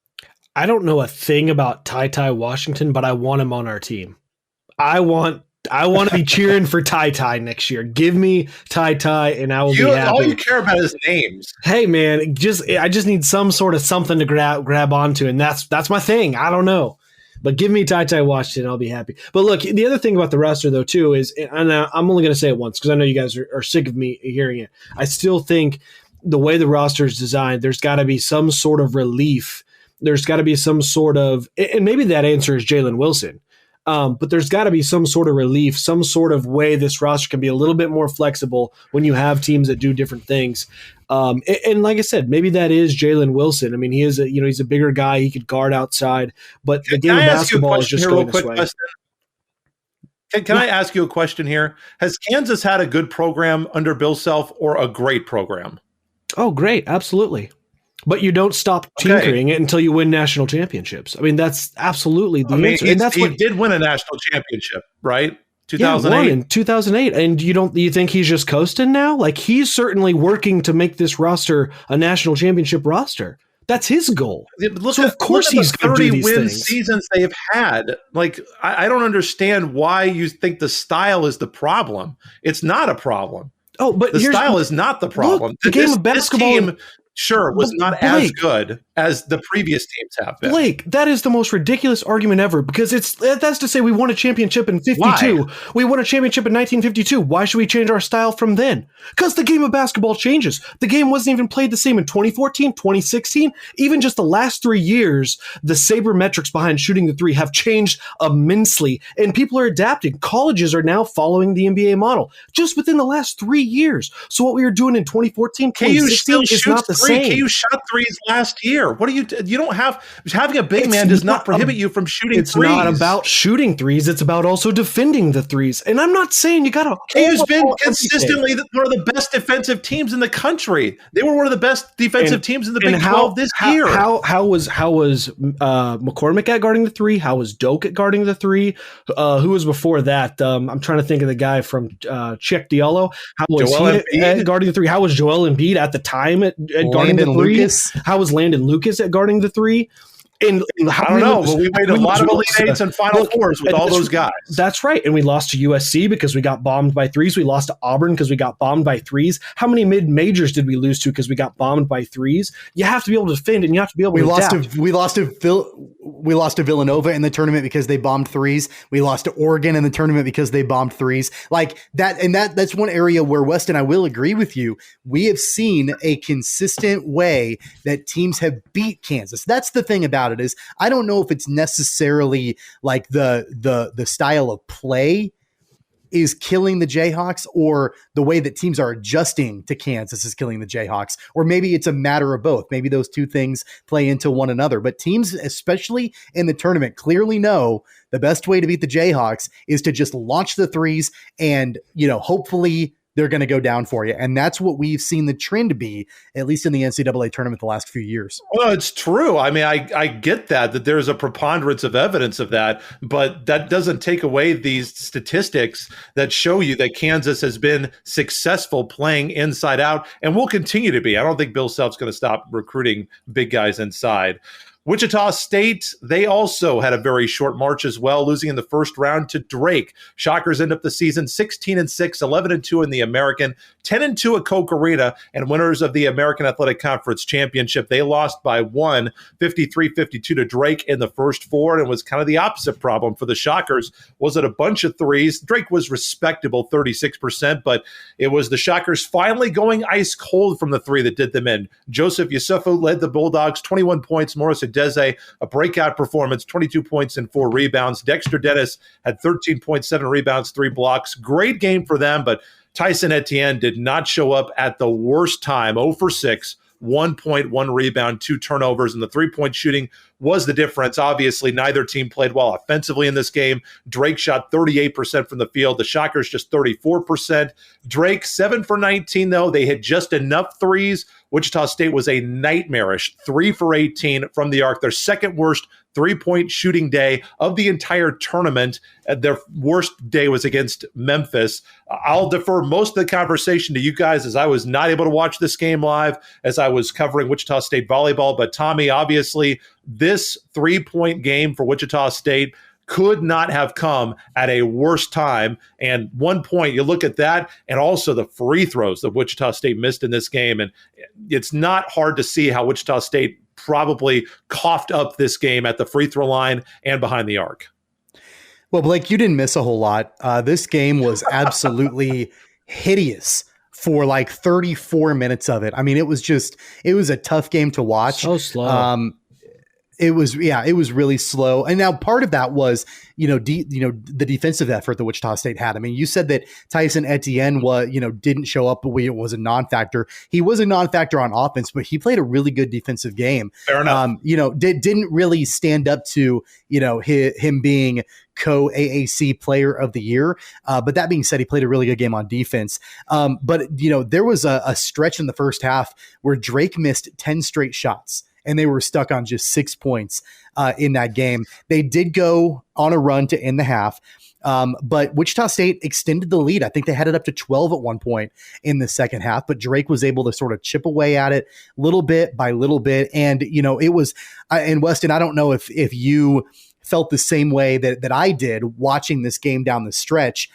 I don't know a thing about Ty Washington, but I want him on our team. I want to be cheering for Ty next year. Give me Ty and I will be happy. All you care about is names. Hey man, I just need some sort of something to grab onto, and that's my thing. I don't know. But give me Ty Washington, I'll be happy. But look, the other thing about the roster though too is, and I'm only going to say it once because I know you guys are sick of me hearing it. I still think the way the roster is designed, there's got to be some sort of relief. There's got to be some sort of, and maybe that answer is Jalen Wilson. But there's got to be some sort of relief, some sort of way this roster can be a little bit more flexible when you have teams that do different things. And like I said, maybe that is Jalen Wilson. I mean, he is he's a bigger guy. He could guard outside, but the game of basketball is just going this way. Can I ask you a question here? Has Kansas had a good program under Bill Self or a great program? Oh, great. Absolutely. But you don't stop tinkering it until you win national championships. I mean, that's absolutely the answer. And he did win a national championship, right? 2008. Yeah, in 2008. And you think he's just coasting now? Like, he's certainly working to make this roster a national championship roster. That's his goal. Of course he's going to do these 30-win things. seasons they've had. Like, I don't understand why you think the style is the problem. It's not a problem. Oh, but the style is not the problem. Look, the game of basketball. This team, sure, was not as good as the previous teams have been. Blake, that is the most ridiculous argument ever, because that's to say we won a championship in 52. Why? We won a championship in 1952. Why should we change our style from then? Because the game of basketball changes. The game wasn't even played the same in 2014, 2016. Even just the last 3 years, the sabermetrics behind shooting the three have changed immensely, and people are adapting. Colleges are now following the NBA model just within the last 3 years. So what we were doing in 2014, 2016 is not the same. KU shot threes last year. What do you don't have? Having a big man does not prohibit you from shooting threes. It's not about shooting threes. It's about also defending the threes. And I'm not saying you got to. KU's been consistently one of the best defensive teams in the country. They were one of the best defensive teams in the Big 12 this year. How was McCormick at guarding the three? How was Doak at guarding the three? Who was before that? I'm trying to think of the guy from Czech Diallo. How was he at guarding the three? How was Joel Embiid at the time at guarding the three? How was Landon Lucas at guarding the three? And I don't know, but we made a lot of Elite Eights and Final Fours with all those guys. That's right. And we lost to USC because we got bombed by threes. We lost to Auburn because we got bombed by threes. How many mid-majors did we lose to because we got bombed by threes? You have to be able to defend, and you have to be able to adapt. We lost to Villanova in the tournament because they bombed threes. We lost to Oregon in the tournament because they bombed threes. Like that, and that's one area where, Weston, I will agree with you. We have seen a consistent way that teams have beat Kansas. That's the thing about it, is I don't know if it's necessarily like the style of play is killing the Jayhawks, or the way that teams are adjusting to Kansas is killing the Jayhawks, or maybe it's a matter of both. Maybe those two things play into one another, but teams, especially in the tournament, clearly know the best way to beat the Jayhawks is to just launch the threes and, hopefully they're going to go down for you. And that's what we've seen the trend be, at least in the NCAA tournament the last few years. Well, it's true. I mean, I get that there's a preponderance of evidence of that, but that doesn't take away these statistics that show you that Kansas has been successful playing inside out and will continue to be. I don't think Bill Self's going to stop recruiting big guys inside. Wichita State, they also had a very short march as well, losing in the first round to Drake. Shockers end up the season 16-6, 11-2 in the American, 10-2 at Koch Arena, and winners of the American Athletic Conference Championship. They lost by 53-52 to Drake in the first four, and it was kind of the opposite problem for the Shockers. Was it a bunch of threes? Drake was respectable, 36%, but it was the Shockers finally going ice cold from the three that did them in. Joseph Yusufu led the Bulldogs, 21 points. Morris Adeze, a breakout performance, 22 points and 4 rebounds. Dexter Dennis had 13.7 rebounds, 3 blocks. Great game for them, but Tyson Etienne did not show up at the worst time, 0 for 6. 1.1 rebound, 2 turnovers, and the three-point shooting was the difference. Obviously, neither team played well offensively in this game. Drake shot 38% from the field. The Shockers just 34%. Drake, 7 for 19, though. They hit just enough threes. Wichita State was a nightmarish 3 for 18 from the arc. Their second worst three-point shooting day of the entire tournament. Their worst day was against Memphis. I'll defer most of the conversation to you guys, as I was not able to watch this game live as I was covering Wichita State volleyball. But Tommy, obviously, this three-point game for Wichita State could not have come at a worse time. And 1 point, you look at that, and also the free throws that Wichita State missed in this game. And it's not hard to see how Wichita State probably coughed up this game at the free throw line and behind the arc. Well, Blake, you didn't miss a whole lot. This game was absolutely hideous for like 34 minutes of it. I mean, it was a tough game to watch. So slow. It was really slow. And now part of that was, the defensive effort that Wichita State had. I mean, you said that Tyson Etienne didn't show up, but it was a non-factor. He was a non-factor on offense, but he played a really good defensive game. Fair enough. Didn't really stand up to, him being co-AAC player of the year. But that being said, he played a really good game on defense. But there was a stretch in the first half where Drake missed 10 straight shots, and they were stuck on just 6 points in that game. They did go on a run to end the half, but Wichita State extended the lead. I think they had it up to 12 at one point in the second half, but Drake was able to sort of chip away at it little bit by little bit. And, it was – and Weston, I don't know if you felt the same way that I did watching this game down the stretch.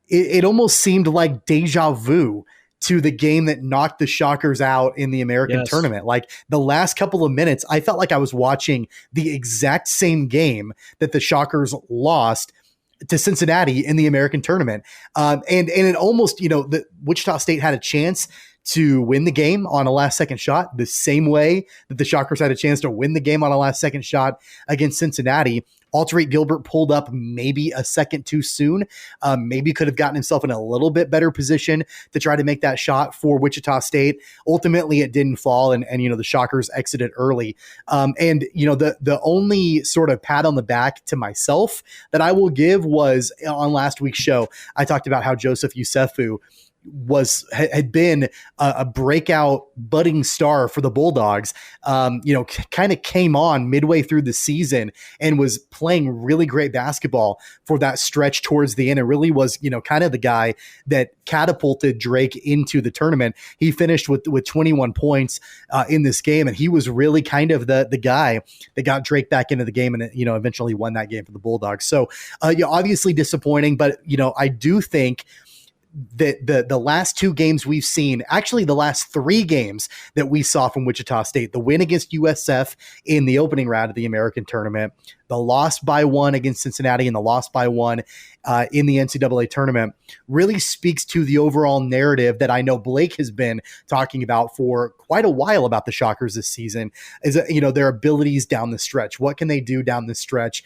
It almost seemed like deja vu to the game that knocked the Shockers out in the American tournament. Like the last couple of minutes, I felt like I was watching the exact same game that the Shockers lost to Cincinnati in the American tournament. And it almost, the Wichita State had a chance to win the game on a last second shot, the same way that the Shockers had a chance to win the game on a last second shot against Cincinnati. Alterate Gilbert pulled up maybe a second too soon. Maybe could have gotten himself in a little bit better position to try to make that shot for Wichita State. Ultimately, it didn't fall, and the Shockers exited early. The only sort of pat on the back to myself that I will give was on last week's show, I talked about how Joseph Yusefu had been a breakout budding star for the Bulldogs, kind of came on midway through the season and was playing really great basketball for that stretch towards the end. It really was, kind of the guy that catapulted Drake into the tournament. He finished with 21 points in this game, and he was really kind of the guy that got Drake back into the game and, eventually won that game for the Bulldogs. So obviously disappointing, but, I do think that the last two games we've seen, actually the last three games that we saw from Wichita State, the win against USF in the opening round of the American tournament, the loss by one against Cincinnati, and the loss by one in the NCAA tournament, really speaks to the overall narrative that I know Blake has been talking about for quite a while about the Shockers this season, is their abilities down the stretch. What can they do down the stretch?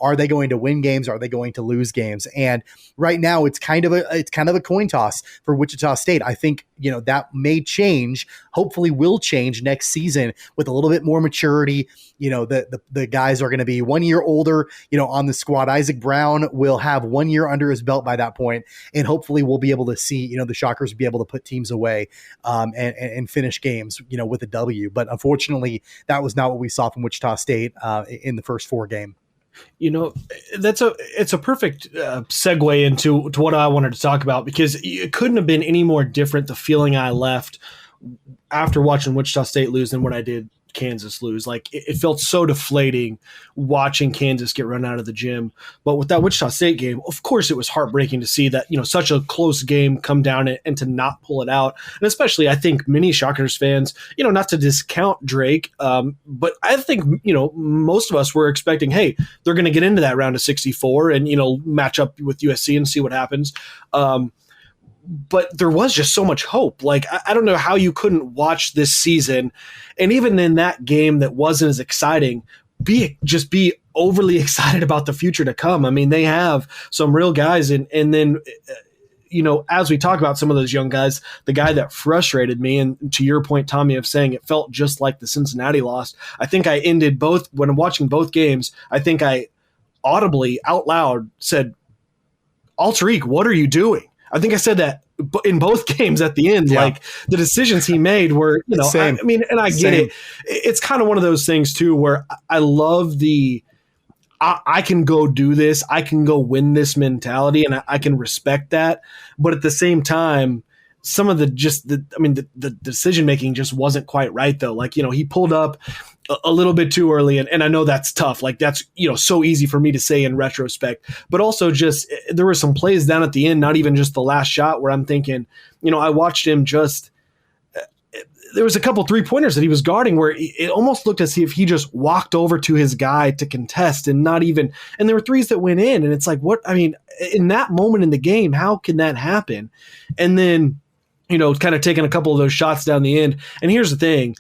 Are they going to win games? Are they going to lose games? And right now it's kind of a coin toss for Wichita State. I think that may change, hopefully will change next season with a little bit more maturity. The guys are going to be 1 year older, on the squad. Isaac Brown will have 1 year under his belt by that point, and hopefully we'll be able to see, the Shockers be able to put teams away and finish games, with a W. But unfortunately, that was not what we saw from Wichita State in the first four game. It's a perfect segue into what I wanted to talk about, because it couldn't have been any more different, the feeling I left after watching Wichita State lose, than what I did Kansas lose. Like it felt so deflating watching Kansas get run out of the gym. But with that Wichita State game, of course, it was heartbreaking to see that, such a close game come down and to not pull it out. And especially, I think many Shockers fans, not to discount Drake, but I think, most of us were expecting, hey, they're going to get into that round of 64 and, match up with USC and see what happens. But there was just so much hope. Like, I don't know how you couldn't watch this season, and even in that game that wasn't as exciting, be overly excited about the future to come. I mean, they have some real guys, and then, as we talk about some of those young guys, the guy that frustrated me, and to your point, Tommy, of saying it felt just like the Cincinnati loss, I think I ended both, when I'm watching both games, I think I audibly out loud said, Alterique, what are you doing? I think I said that in both games at the end. Yeah. Like the decisions he made were, I mean, and I get it. It's kind of one of those things too, where I love I can go do this, I can go win this mentality, and I can respect that. But at the same time, some of the decision making just wasn't quite right though. Like, he pulled up a little bit too early, and I know that's tough. Like that's, so easy for me to say in retrospect, but also just there were some plays down at the end, not even just the last shot, where I'm thinking, I watched him there was a couple 3-pointers that he was guarding where it almost looked as if he just walked over to his guy to contest, and there were threes that went in, and it's like, what, I mean, in that moment in the game, how can that happen? And then, kind of taking a couple of those shots down the end. And here's the thing.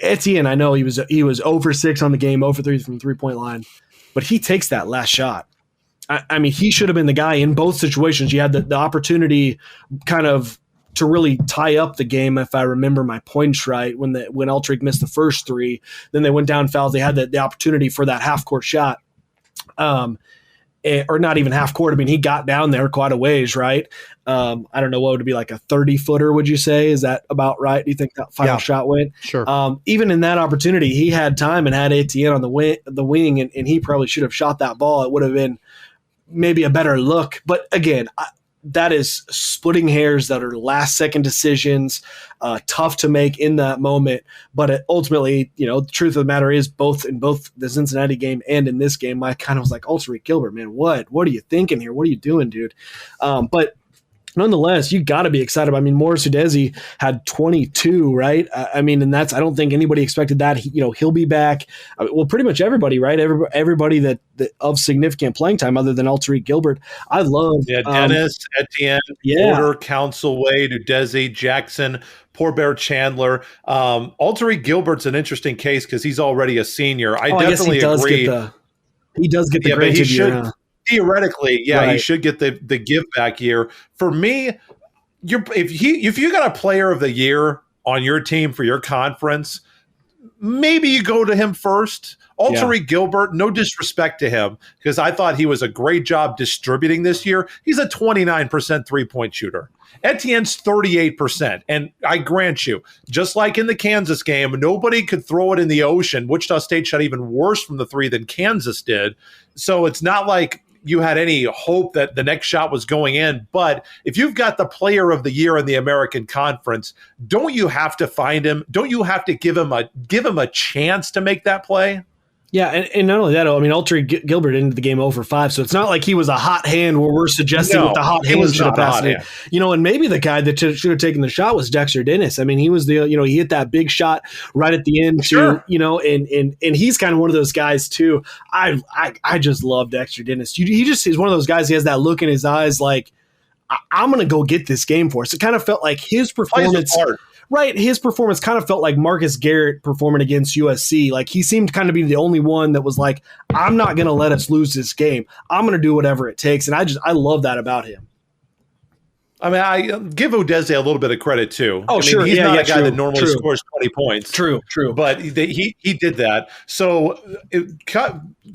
Etienne, I know he was 0 for 6 on the game, 0 for 3 from 3-point line, but he takes that last shot. I mean, he should have been the guy in both situations. You had the opportunity kind of to really tie up the game, if I remember my points right, when Eltrick missed the first 3. Then they went down fouls. They had the opportunity for that half-court shot. Or not even half court. I mean, he got down there quite a ways, right? I don't know, what would it be, like a 30-footer, would you say? Is that about right? Do you think that final shot went? Sure. Even in that opportunity, he had time and had Etienne on the wing, and he probably should have shot that ball. It would have been maybe a better look. But again, that is splitting hairs that are last-second decisions, tough to make in that moment. But ultimately, the truth of the matter is, in both the Cincinnati game and in this game, I kind of was like, Ulteric Gilbert, man, what are you thinking here? What are you doing, dude? But nonetheless, you got to be excited. I mean, Morris Udeze had 22, right? I mean, and I don't think anybody expected that. He'll be back. Well, pretty much everybody, right? Everybody that of significant playing time other than Ulteric Gilbert. I love Dennis, Etienne, Porter, Councilway, Udeze, Jackson, Poor Bear Chandler. Ulteric Gilbert's an interesting case because he's already a senior. I definitely agree. He does get the granted year. Theoretically, right. He should get the give back year. For me, if you got a player of the year on your team for your conference, maybe you go to him first. Ulteric Gilbert, no disrespect to him, because I thought he was a great job distributing this year. He's a 29% 3-point shooter. Etienne's 38%. And I grant you, just like in the Kansas game, nobody could throw it in the ocean. Wichita State shot even worse from the 3 than Kansas did. So it's not like you had any hope that the next shot was going in. But if you've got the player of the year in the American Conference, don't you have to find him? Don't you have to give him a chance to make that play? Yeah, and not only that, I mean, Ulteric Gilbert ended the game 0 for 5, so it's not like he was a hot hand where we're suggesting with the hot hand should have passed it. And maybe the guy that should have taken the shot was Dexter Dennis. I mean, he was he hit that big shot right at the end too, and he's kind of one of those guys too. I just love Dexter Dennis. He just is one of those guys. He has that look in his eyes like, I'm going to go get this game for us. It kind of felt like his performance. Right, his performance kind of felt like Marcus Garrett performing against USC. Like, he seemed kind of be the only one that was like, I'm not going to let us lose this game. I'm going to do whatever it takes, and I love that about him. I mean, I give Udeze a little bit of credit too. Sure. He's not a guy that normally scores 20 points. True. But he did that. So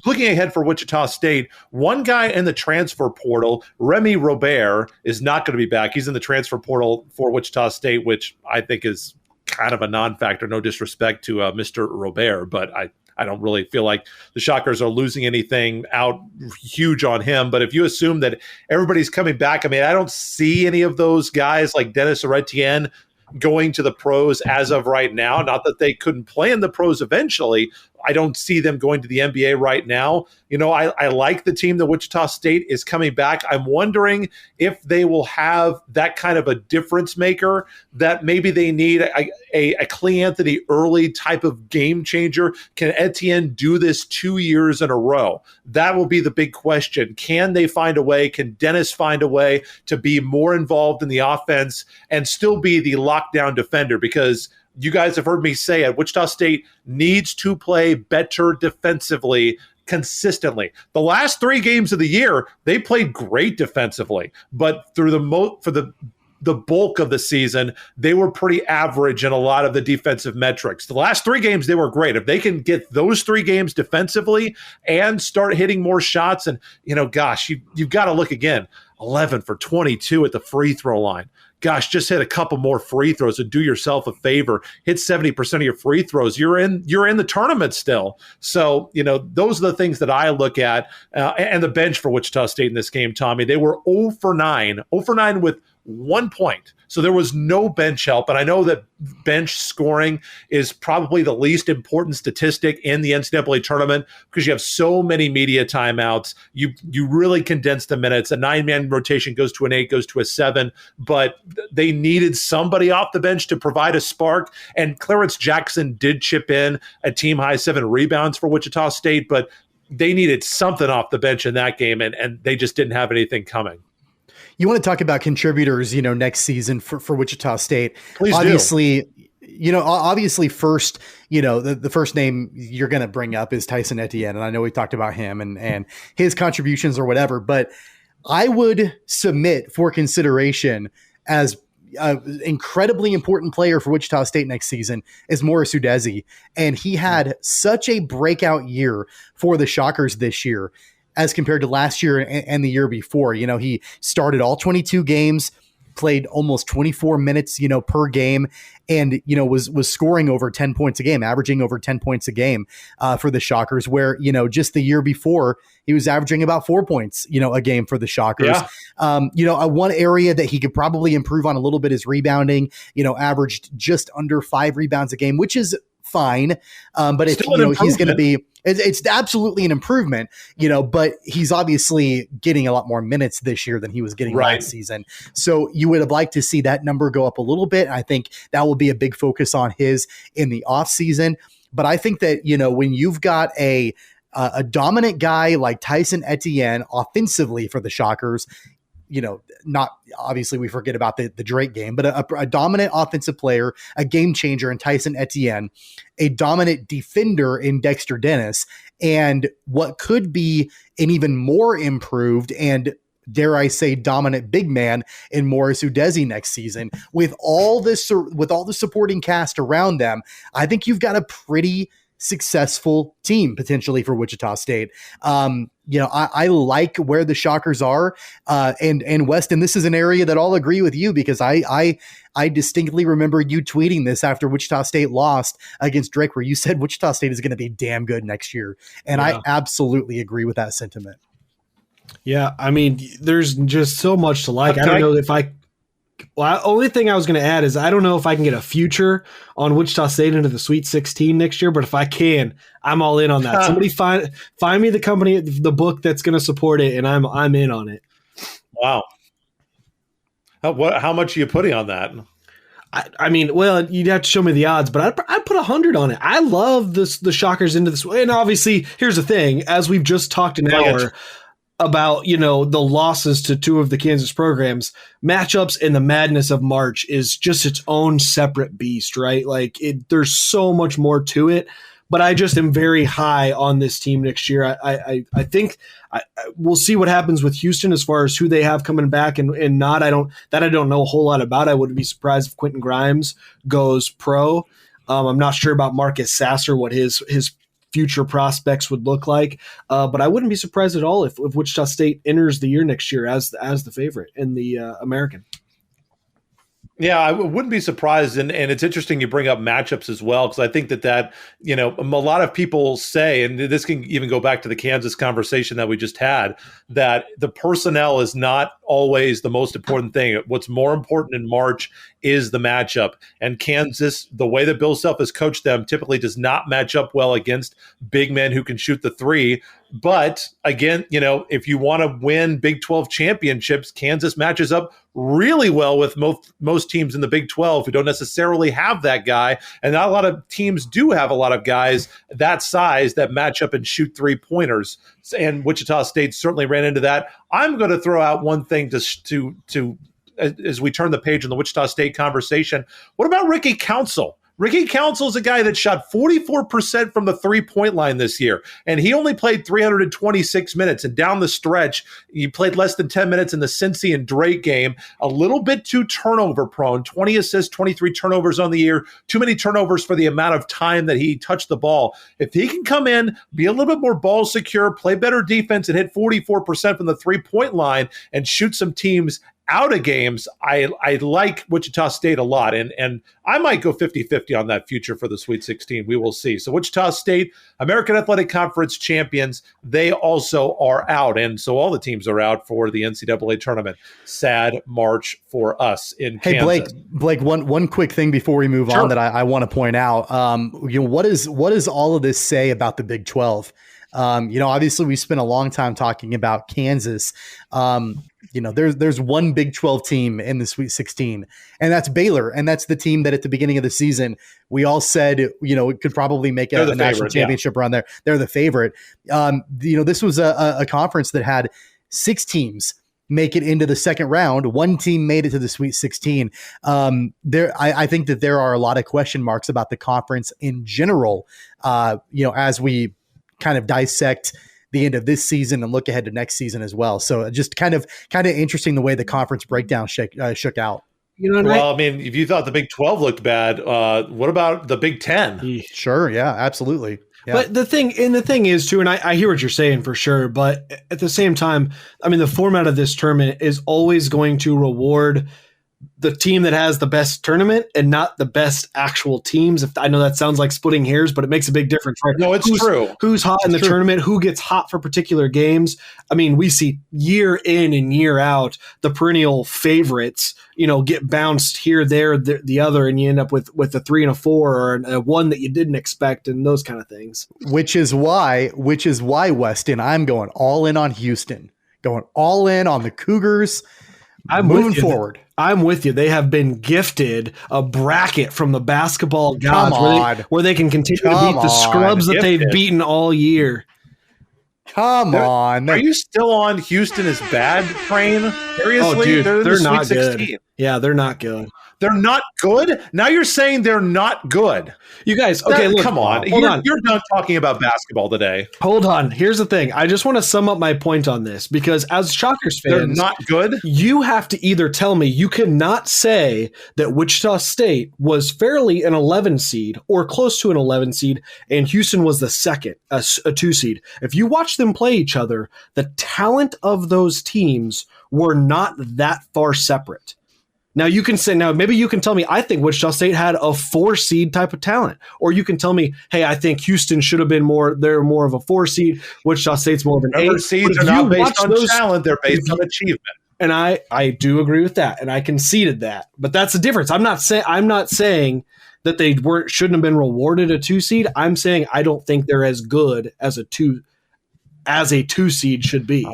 looking ahead for Wichita State, one guy in the transfer portal, Remy Robert, is not going to be back. He's in the transfer portal for Wichita State, which I think is kind of a non-factor. No disrespect to Mr. Robert, but I don't really feel like the Shockers are losing anything out huge on him. But if you assume that everybody's coming back, I mean, I don't see any of those guys like Dennis or Etienne going to the pros as of right now. Not that they couldn't play in the pros eventually. I don't see them going to the NBA right now. I like the team that Wichita State is coming back. I'm wondering if they will have that kind of a difference maker that maybe they need a Clay Anthony early type of game changer. Can Etienne do this 2 years in a row? That will be the big question. Can they find a way? Can Dennis find a way to be more involved in the offense and still be the lockdown defender? Because you guys have heard me say it, Wichita State needs to play better defensively consistently. The last 3 games of the year, they played great defensively, but through the bulk of the season, they were pretty average in a lot of the defensive metrics. The last 3 games, they were great. If they can get those 3 games defensively and start hitting more shots, and gosh, you've got to look again. 11 for 22 at the free throw line. Gosh, just hit a couple more free throws and do yourself a favor. Hit 70% of your free throws. You're in the tournament still. So, those are the things that I look at. And the bench for Wichita State in this game, Tommy, they were 0 for 9 with 1 point. So there was no bench help. And I know that bench scoring is probably the least important statistic in the NCAA tournament because you have so many media timeouts. You really condense the minutes. A 9-man rotation goes to an 8, goes to a 7. But they needed somebody off the bench to provide a spark. And Clarence Jackson did chip in a team-high 7 rebounds for Wichita State. But they needed something off the bench in that game, and they just didn't have anything coming. You want to talk about contributors, next season for Wichita State. Please Obviously, do. obviously first, the first name you're going to bring up is Tyson Etienne. And I know we talked about him and his contributions or whatever, but I would submit for consideration as an incredibly important player for Wichita State next season is Morris Udeze. And he had such a breakout year for the Shockers this year as compared to last year and the year before. He started all 22 games, played almost 24 minutes, per game, and, was scoring over 10 points a game, averaging over 10 points a game for the Shockers, where, just the year before he was averaging about 4 points, a game for the Shockers. Yeah. One area that he could probably improve on a little bit is rebounding, averaged just under 5 rebounds a game, which is fine. But if, he's going to be, it's absolutely an improvement, but he's obviously getting a lot more minutes this year than he was getting last season. So you would have liked to see that number go up a little bit. I think that will be a big focus on his in the off season. But I think that, when you've got a dominant guy like Tyson Etienne offensively for the Shockers, not obviously we forget about the Drake game, but a dominant offensive player, a game changer in Tyson Etienne, a dominant defender in Dexter Dennis, and what could be an even more improved and, dare I say, dominant big man in Morris Udeze next season. With all the supporting cast around them, I think you've got a pretty successful team potentially for Wichita State. I like where the Shockers are, and Weston, this is an area that I'll agree with you because I distinctly remember you tweeting this after Wichita State lost against Drake, where you said Wichita State is going to be damn good next year. And I absolutely agree with that sentiment. Yeah. I mean, there's just so much to like. I don't know if only thing I was going to add is I don't know if I can get a future on Wichita State into the Sweet 16 next year, but if I can, I'm all in on that. Somebody find me the company, the book that's going to support it, and I'm in on it. Wow. How much are you putting on that? I mean, well, you'd have to show me the odds, but I'd put 100 on it. I love the Shockers into this. And obviously, here's the thing, as we've just talked an hour about, the losses to two of the Kansas programs, matchups and the madness of March is just its own separate beast, right? Like there's so much more to it, but I just am very high on this team next year. I think we'll see what happens with Houston as far as who they have coming back and not. I don't know a whole lot about. I wouldn't be surprised if Quentin Grimes goes pro. I'm not sure about Marcus Sasser, what his future prospects would look like. But I wouldn't be surprised at all if Wichita State enters the year next year as the favorite in the American. Yeah, I wouldn't be surprised. And it's interesting you bring up matchups as well, because I think that, a lot of people say, and this can even go back to the Kansas conversation that we just had, that the personnel is not always the most important thing. What's more important in March is the matchup. And Kansas, the way that Bill Self has coached them, typically does not match up well against big men who can shoot the three. But again, if you want to win Big 12 championships, Kansas matches up really well with most teams in the Big 12 who don't necessarily have that guy. And not a lot of teams do have a lot of guys that size that match up and shoot 3-pointers. And Wichita State certainly ran into that. I'm going to throw out one thing to as we turn the page in the Wichita State conversation. What about Ricky Council? Ricky Council is a guy that shot 44% from the 3-point line this year, and he only played 326 minutes. And down the stretch, he played less than 10 minutes in the Cincy and Drake game, a little bit too turnover prone, 20 assists, 23 turnovers on the year, too many turnovers for the amount of time that he touched the ball. If he can come in, be a little bit more ball secure, play better defense, and hit 44% from the 3-point line and shoot some teams out of games, I like Wichita State a lot, and I might go 50-50 on that future for the Sweet 16. We will see. So Wichita State, American Athletic Conference champions, they also are out, and so all the teams are out for the NCAA tournament. Sad March for us in Kansas. Hey, Blake, one quick thing before we move on that I want to point out. What does all of this say about the Big 12? Obviously we spent a long time talking about Kansas. There's one Big 12 team in the Sweet 16, and that's Baylor. And that's the team that at the beginning of the season, we all said, it could probably make a national championship run there. They're the favorite. This was a conference that had 6 teams make it into the second round. One team made it to the Sweet 16. I think that there are a lot of question marks about the conference in general, as we kind of dissect the end of this season and look ahead to next season as well. So just kind of interesting the way the conference breakdown shook out. Well, I mean, if you thought the Big 12 looked bad, what about the Big 10? Sure. Yeah, absolutely. Yeah. But the thing is too, and I hear what you're saying for sure, but at the same time, I mean, the format of this tournament is always going to reward the team that has the best tournament and not the best actual teams. If I know that sounds like splitting hairs, but it makes a big difference, right? No, it's true. Who's hot in the tournament, who gets hot for particular games. I mean, we see year in and year out the perennial favorites, get bounced here, there, the other, and you end up with a 3 and a 4 or a 1 that you didn't expect and those kind of things. Which is why, Weston, I'm going all in on Houston, going all in on the Cougars. I'm moving forward. I'm with you. They have been gifted a bracket from the basketball gods where they can continue to beat the scrubs that they've beaten all year. Come on. Are you still on Houston is bad train? Seriously? Oh, dude, they're not Sweet good. 16. Yeah, they're not good. They're not good? Now you're saying they're not good. You guys, okay, look. Come on. You're done talking about basketball today. Hold on. Here's the thing. I just want to sum up my point on this because as Shockers fans, they're not good. You have to either tell me you cannot say that Wichita State was fairly an 11 seed or close to an 11 seed and Houston was the second, a 2 seed. If you watch them play each other, the talent of those teams were not that far separate. Now you can say, maybe you can tell me, I think Wichita State had a 4 seed type of talent, or you can tell me, hey, I think Houston should have been they're more of a 4 seed. Wichita State's more of an 8. Seeds are not based on talent; they're based on achievement. And I do agree with that, and I conceded that. But that's the difference. I'm not saying that they shouldn't have been rewarded a 2 seed. I'm saying I don't think they're as good as a 2 seed should be.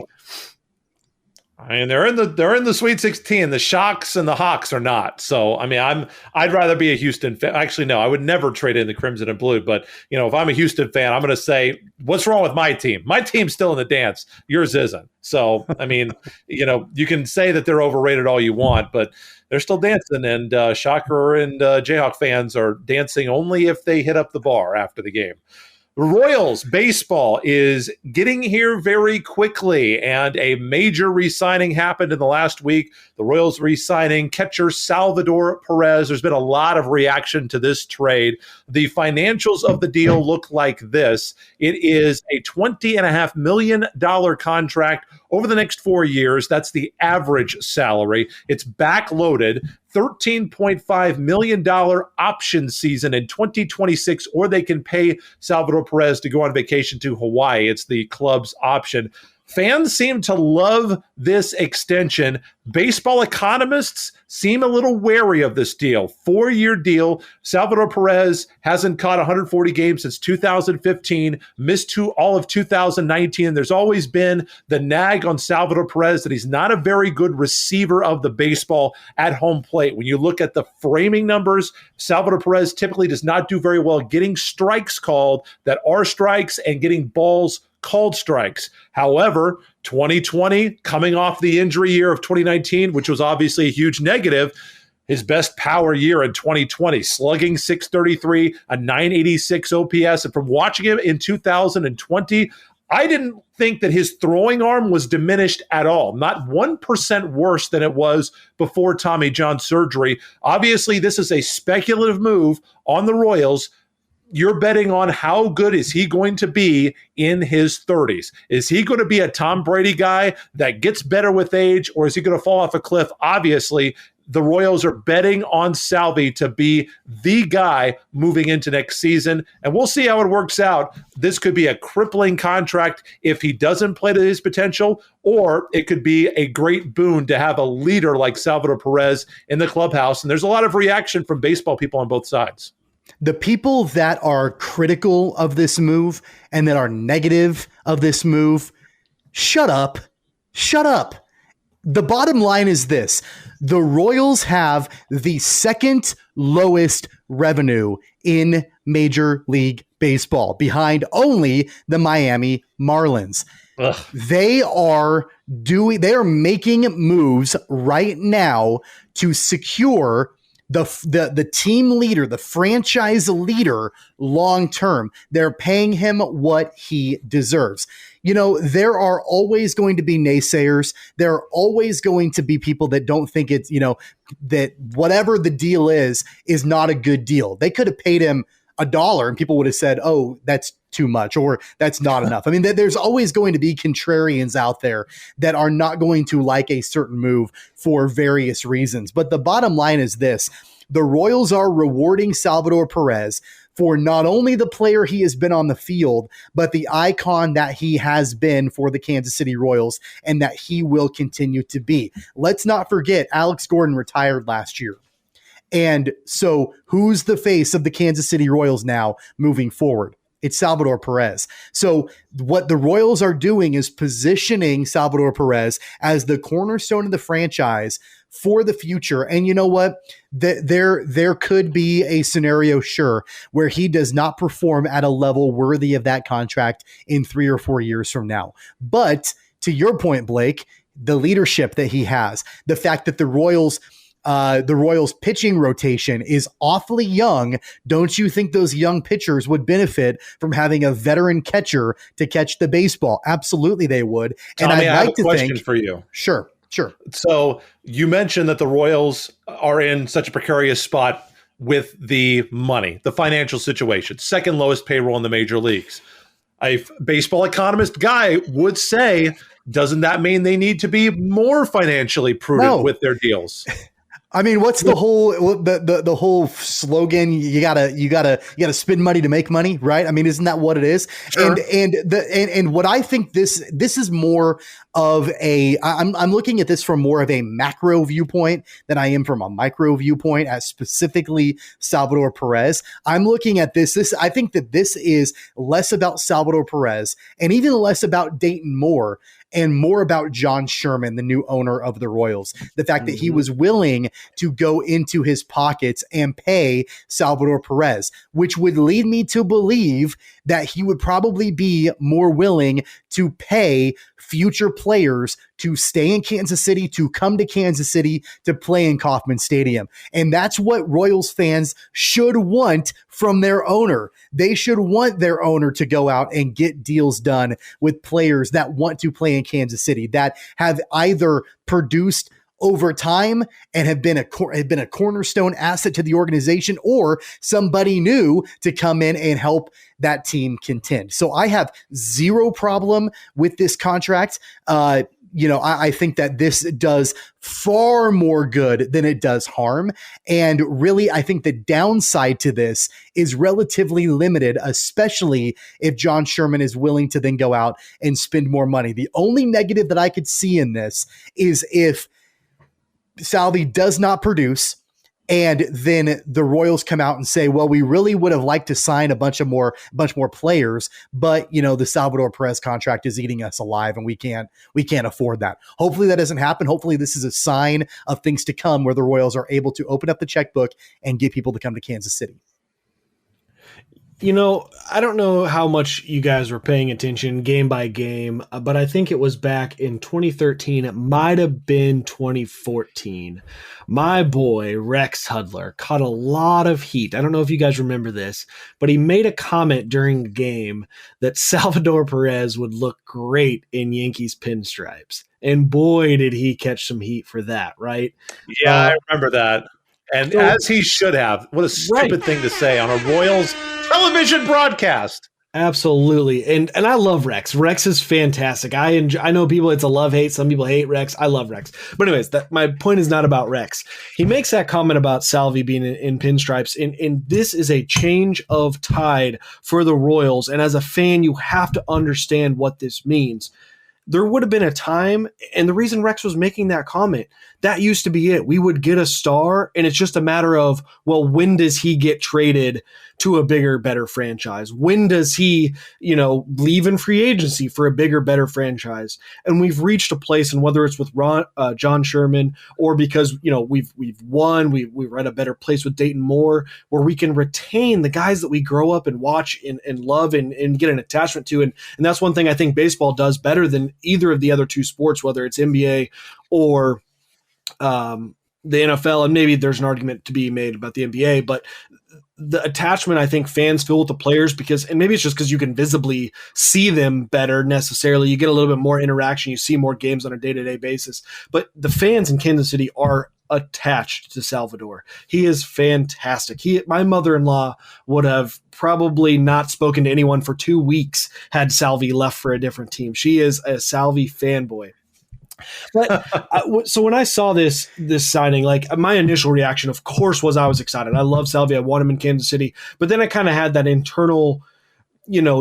I mean, they're in the Sweet 16. The Shocks and the Hawks are not. So, I mean, I'd rather be a Houston fan. Actually, no, I would never trade in the Crimson and Blue. But if I'm a Houston fan, I'm going to say, what's wrong with my team? My team's still in the dance. Yours isn't. So, I mean, you can say that they're overrated all you want, but they're still dancing. And Shocker and Jayhawk fans are dancing only if they hit up the bar after the game. Royals baseball is getting here very quickly, and a major re-signing happened in the last week. The Royals re-signing catcher Salvador Perez. There's been a lot of reaction to this trade. The financials of the deal look like this. It is a $20.5 million contract over the next 4 years. That's the average salary. It's backloaded. $13.5 million option season in 2026, or they can pay Salvador Perez to go on vacation to Hawaii. It's the club's option. Fans seem to love this extension. Baseball economists seem a little wary of this deal. 4-year deal. Salvador Perez hasn't caught 140 games since 2015, missed all of 2019. There's always been the nag on Salvador Perez that he's not a very good receiver of the baseball at home plate. When you look at the framing numbers, Salvador Perez typically does not do very well getting strikes called that are strikes and getting balls called strikes. However, 2020, coming off the injury year of 2019, which was obviously a huge negative, his best power year in 2020, slugging .633, a .986 OPS. And from watching him in 2020, I didn't think that his throwing arm was diminished at all, not 1% worse than it was before Tommy John surgery. Obviously, this is a speculative move on the Royals. You're betting on how good is he going to be in his 30s? Is he going to be a Tom Brady guy that gets better with age, or is he going to fall off a cliff? Obviously, the Royals are betting on Salvi to be the guy moving into next season, and we'll see how it works out. This could be a crippling contract if he doesn't play to his potential, or it could be a great boon to have a leader like Salvador Perez in the clubhouse, and there's a lot of reaction from baseball people on both sides. The people that are critical of this move and that are negative of this move, shut up. Shut up. The bottom line is this. The Royals have the second lowest revenue in Major League Baseball, behind only the Miami Marlins. Ugh. They are making moves right now to secure the team leader, the franchise leader long term. They're paying him what he deserves. There are always going to be naysayers. There are always going to be people that don't think it's, that whatever the deal is not a good deal. They could have paid him $1 and people would have said, oh, that's too much, or that's not enough. I mean, there's always going to be contrarians out there that are not going to like a certain move for various reasons. But the bottom line is this: the Royals are rewarding Salvador Perez for not only the player he has been on the field, but the icon that he has been for the Kansas City Royals and that he will continue to be. Let's not forget, Alex Gordon retired last year. And so who's the face of the Kansas City Royals now moving forward? It's Salvador Perez. So what the Royals are doing is positioning Salvador Perez as the cornerstone of the franchise for the future. And you know what? There could be a scenario, sure, where he does not perform at a level worthy of that contract in 3 or 4 years from now. But to your point, Blake, the leadership that he has, the fact that the Royals pitching rotation is awfully young. Don't you think those young pitchers would benefit from having a veteran catcher to catch the baseball? Absolutely, they would. Tommy, and I have a question for you. Sure. So you mentioned that the Royals are in such a precarious spot with the money, the financial situation, second lowest payroll in the major leagues. A baseball economist guy would say, doesn't that mean they need to be more financially prudent with their deals? I mean, what's the whole slogan? You gotta spend money to make money, right? I mean, isn't that what it is? Sure. And what I think this is more of I'm looking at this from more of a macro viewpoint than I am from a micro viewpoint, as specifically Salvador Perez. I'm looking at this. I think that this is less about Salvador Perez and even less about Dayton Moore and more about John Sherman, the new owner of the Royals. The fact that he was willing to go into his pockets and pay Salvador Perez, which would lead me to believe that he would probably be more willing to pay future players to stay in Kansas City, to come to Kansas City, to play in Kauffman Stadium. And that's what Royals fans should want from their owner. They should want their owner to go out and get deals done with players that want to play in Kansas City, that have either produced over time and have been a cornerstone asset to the organization, or somebody new to come in and help that team contend. So I have zero problem with this contract. I think that this does far more good than it does harm. And really, I think the downside to this is relatively limited, especially if John Sherman is willing to then go out and spend more money. The only negative that I could see in this is if Salvi does not produce, and then the Royals come out and say, well, we really would have liked to sign a bunch more players, but the Salvador Perez contract is eating us alive and we can't afford that. Hopefully that doesn't happen. Hopefully this is a sign of things to come where the Royals are able to open up the checkbook and get people to come to Kansas City. I don't know how much you guys were paying attention game by game, but I think it was back in 2013. It might have been 2014. My boy, Rex Hudler, caught a lot of heat. I don't know if you guys remember this, but he made a comment during the game that Salvador Perez would look great in Yankees pinstripes. And boy, did he catch some heat for that, right? Yeah, I remember that. And so, as he should have. What a stupid thing to say on a Royals television broadcast. Absolutely. And I love Rex. Rex is fantastic. I know people, it's a love-hate. Some people hate Rex. I love Rex. But anyways, my point is not about Rex. He makes that comment about Salvi being in pinstripes, and this is a change of tide for the Royals. And as a fan, you have to understand what this means. There would have been a time, and the reason Rex was making that comment, that used to be it. We would get a star, and it's just a matter of, well, when does he get traded to a bigger, better franchise? When does he, leave in free agency for a bigger, better franchise? And we've reached a place, and whether it's with John Sherman or because, we've won, we're at a better place with Dayton Moore, where we can retain the guys that we grow up and watch and love and get an attachment to. And that's one thing I think baseball does better than either of the other two sports, whether it's NBA or the NFL, and maybe there's an argument to be made about the NBA, but the attachment I think fans feel with the players, and maybe it's just because you can visibly see them better necessarily. You get a little bit more interaction. You see more games on a day-to-day basis. But the fans in Kansas City are attached to Salvador. He is fantastic. My mother-in-law would have probably not spoken to anyone for 2 weeks had Salvi left for a different team. She is a Salvi fanboy. But so when I saw this signing, like my initial reaction, of course, was I was excited. I love Salvi. I want him in Kansas City. But then I kind of had that internal,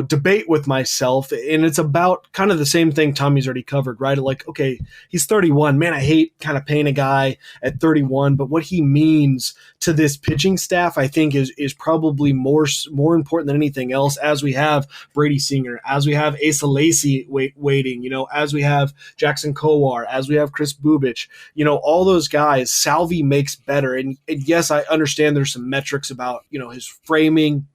debate with myself. And it's about kind of the same thing Tommy's already covered, right? Like, okay, he's 31. Man, I hate kind of paying a guy at 31. But what he means to this pitching staff, I think, is probably more important than anything else, as we have Brady Singer, as we have Asa Lacy waiting, as we have Jackson Kowar, as we have Chris Bubich, all those guys, Salvi makes better. And yes, I understand there's some metrics about, his framing,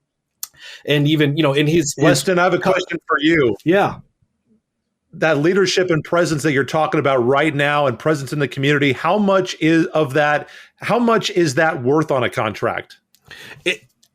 and even, in his Weston, I have a question for you. Yeah. That leadership and presence that you're talking about right now and presence in the community, how much is that worth on a contract?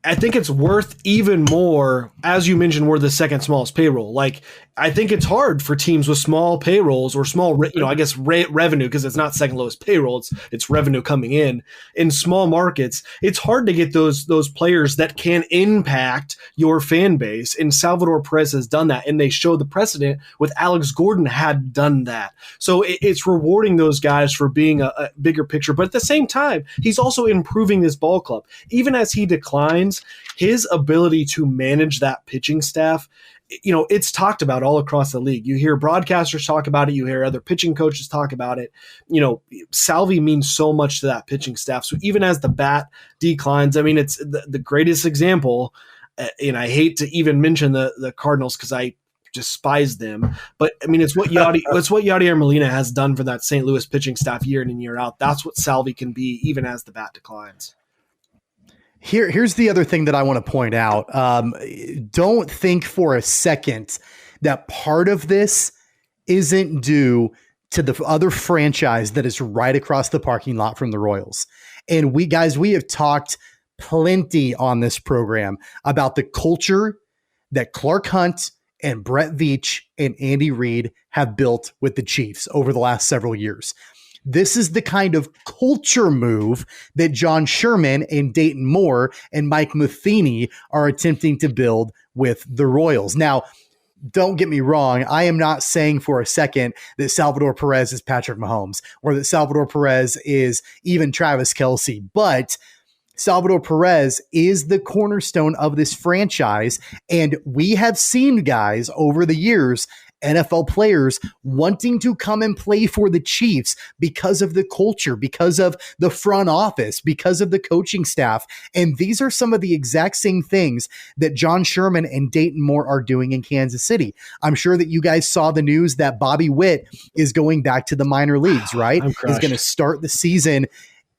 I think it's worth even more. As you mentioned, we're the second smallest payroll. Like, I think it's hard for teams with small payrolls or small, revenue, because it's not second lowest payroll. It's revenue coming in small markets. It's hard to get those players that can impact your fan base. And Salvador Perez has done that. And they show the precedent with Alex Gordon had done that. So it's rewarding those guys for being a bigger picture. But at the same time, he's also improving this ball club. Even as he declines, his ability to manage that pitching staff, it's talked about all across the league. You hear broadcasters talk about it. You hear other pitching coaches talk about it. Salvi means so much to that pitching staff. So even as the bat declines, I mean, it's the greatest example. And I hate to even mention the Cardinals because I despise them. But I mean, it's what Yadier Molina has done for that St. Louis pitching staff year in and year out. That's what Salvi can be, even as the bat declines. Here's the other thing that I want to point out. Don't think for a second that part of this isn't due to the other franchise that is right across the parking lot from the Royals. And we have talked plenty on this program about the culture that Clark Hunt and Brett Veach and Andy Reid have built with the Chiefs over the last several years. This is the kind of culture move that John Sherman and Dayton Moore and Mike Matheny are attempting to build with the Royals. Now, don't get me wrong. I am not saying for a second that Salvador Perez is Patrick Mahomes or that Salvador Perez is even Travis Kelce, but Salvador Perez is the cornerstone of this franchise. And we have seen guys over the years, NFL players, wanting to come and play for the Chiefs because of the culture, because of the front office, because of the coaching staff. And these are some of the exact same things that John Sherman and Dayton Moore are doing in Kansas City. I'm sure that you guys saw the news that Bobby Witt is going back to the minor leagues, right? He's going to start the season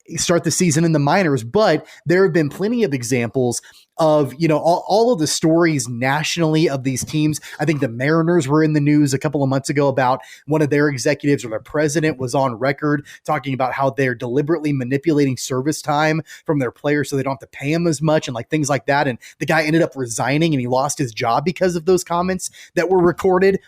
in the minors, but there have been plenty of examples of, all of the stories nationally of these teams. I think the Mariners were in the news a couple of months ago about one of their executives or their president was on record talking about how they're deliberately manipulating service time from their players so they don't have to pay them as much and like things like that. And the guy ended up resigning and he lost his job because of those comments that were recorded.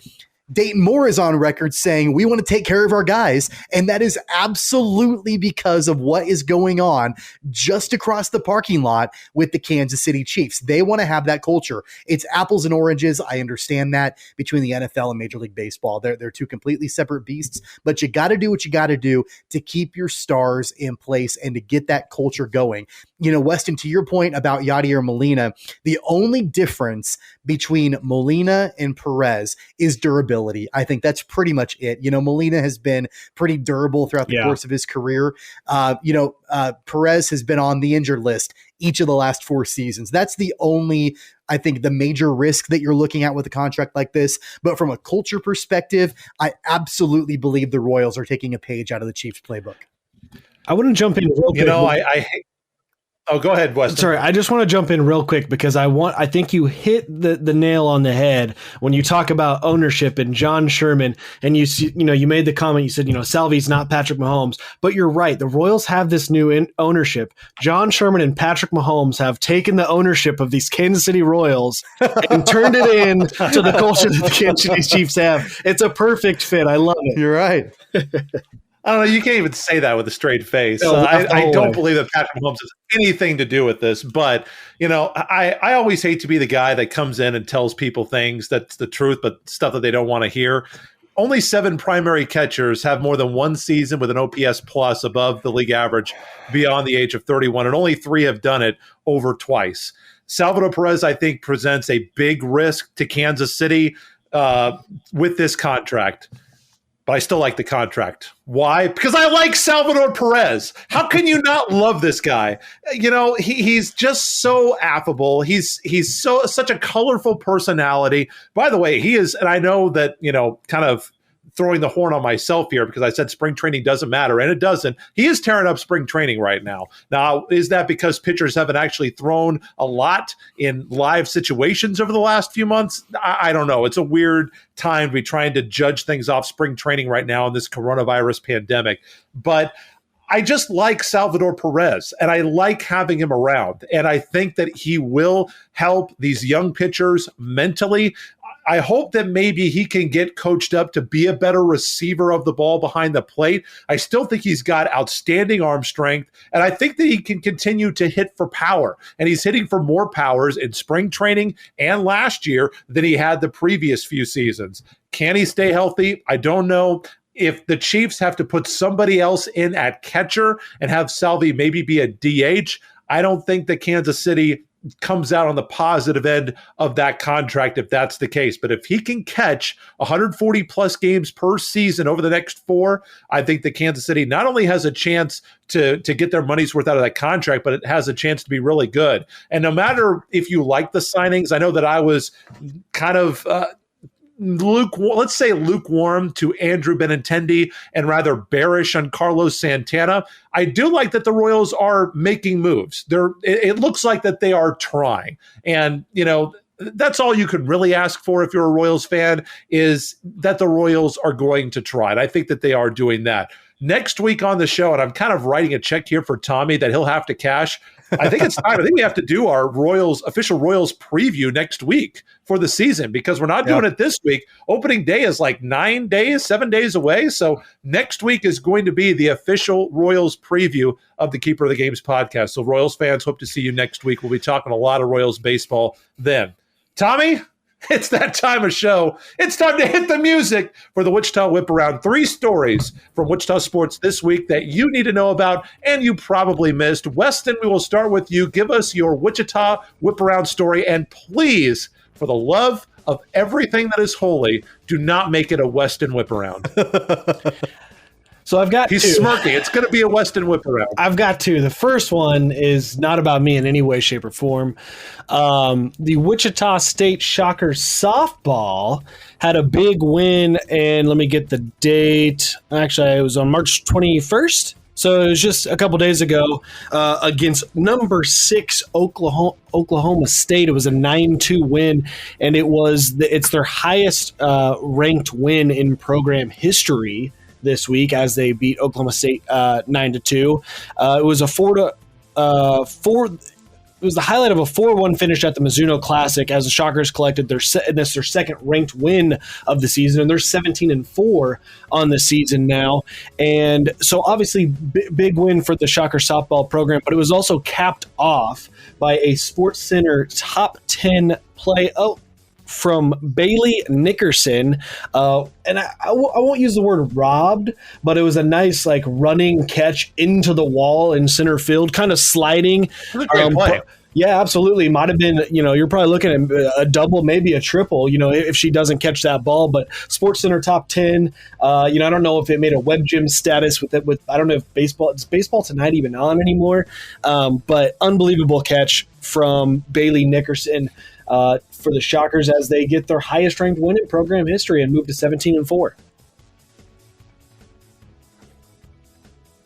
Dayton Moore is on record saying we want to take care of our guys, and that is absolutely because of what is going on just across the parking lot with the Kansas City Chiefs. They want to have that culture. It's apples and oranges. I understand that between the NFL and Major League Baseball. They're two completely separate beasts, but you got to do what you got to do to keep your stars in place and to get that culture going. Weston, to your point about Yadier Molina, the only difference between Molina and Perez is durability. I think that's pretty much it. Molina has been pretty durable throughout the course of his career. Perez has been on the injured list each of the last 4 seasons. That's the only, I think, the major risk that you're looking at with a contract like this. But from a culture perspective, I absolutely believe the Royals are taking a page out of the Chiefs playbook. I want to jump in real quick. I hate. Oh, go ahead, Weston. Sorry, I just want to jump in real quick because I think you hit the nail on the head when you talk about ownership and John Sherman, and you made the comment, you said, Salvi's not Patrick Mahomes, but you're right. The Royals have this new ownership. John Sherman and Patrick Mahomes have taken the ownership of these Kansas City Royals and turned it in to the culture that the Kansas City Chiefs have. It's a perfect fit. I love it. You're right. I don't know. You can't even say that with a straight face. I don't believe that Patrick Mahomes has anything to do with this. But, I always hate to be the guy that comes in and tells people things that's the truth, but stuff that they don't want to hear. Only 7 primary catchers have more than 1 season with an OPS plus above the league average beyond the age of 31, and only 3 have done it over twice. Salvador Perez, I think, presents a big risk to Kansas City with this contract. But I still like the contract. Why? Because I like Salvador Perez. How can you not love this guy? He's just so affable. He's such a colorful personality. By the way, he is, and I know that, kind of throwing the horn on myself here because I said spring training doesn't matter, and it doesn't. He is tearing up spring training right now. Now, is that because pitchers haven't actually thrown a lot in live situations over the last few months? I don't know. It's a weird time to be trying to judge things off spring training right now in this coronavirus pandemic. But I just like Salvador Perez, and I like having him around. And I think that he will help these young pitchers mentally. I hope that maybe he can get coached up to be a better receiver of the ball behind the plate. I still think he's got outstanding arm strength, and I think that he can continue to hit for power. And he's hitting for more powers in spring training and last year than he had the previous few seasons. Can he stay healthy? I don't know. If the Chiefs have to put somebody else in at catcher and have Salvi maybe be a DH, I don't think that Kansas City comes out on the positive end of that contract if that's the case. But if he can catch 140 plus games per season over the next 4, I think that Kansas City not only has a chance to get their money's worth out of that contract, but it has a chance to be really good. And no matter if you like the signings, I know that I was kind of lukewarm to Andrew Benintendi and rather bearish on Carlos Santana. I do like that the Royals are making moves. It looks like that they are trying. And, that's all you could really ask for if you're a Royals fan, is that the Royals are going to try. And I think that they are doing that. Next week on the show, and I'm kind of writing a check here for Tommy that he'll have to cash. I think it's time. I think we have to do our official Royals preview next week for the season, because we're not doing it this week. Opening day is like 7 days away. So next week is going to be the official Royals preview of the Keeper of the Games podcast. So Royals fans, hope to see you next week. We'll be talking a lot of Royals baseball then. Tommy, it's that time of show. It's time to hit the music for the Wichita Whip Around. 3 stories from Wichita sports this week that you need to know about and you probably missed. Weston, we will start with you. Give us your Wichita Whip Around story, and please, for the love of everything that is holy, do not make it a Weston Whip Around. So I've got He's 2. smirking. It's going to be a Weston Whip Around. I've got 2. The first one is not about me in any way, shape, or form. The Wichita State Shockers softball had a big win, and let me get the date. Actually, it was on March 21st. So it was just a couple days ago against number 6 Oklahoma State. It was a 9-2 win, and it's their highest ranked win in program history this week, as they beat Oklahoma State 9-2. It was a 4-4. It was the highlight of a 4-1 finish at the Mizuno Classic, as the Shockers collected their second ranked win of the season, and they're 17-4 on the season now. And so, obviously, big win for the Shocker softball program, but it was also capped off by a SportsCenter top 10 play. Oh, from Bailey Nickerson. And I won't use the word robbed, but it was a nice like running catch into the wall in center field, kind of sliding. Great play. Yeah, absolutely. Might have been, you're probably looking at a double, maybe a triple, if she doesn't catch that ball. But Sports Center top 10, I don't know if it made a web gym status with I don't know if is baseball tonight even on anymore. But unbelievable catch from Bailey Nickerson for the Shockers as they get their highest ranked win in program history and move to 17-4.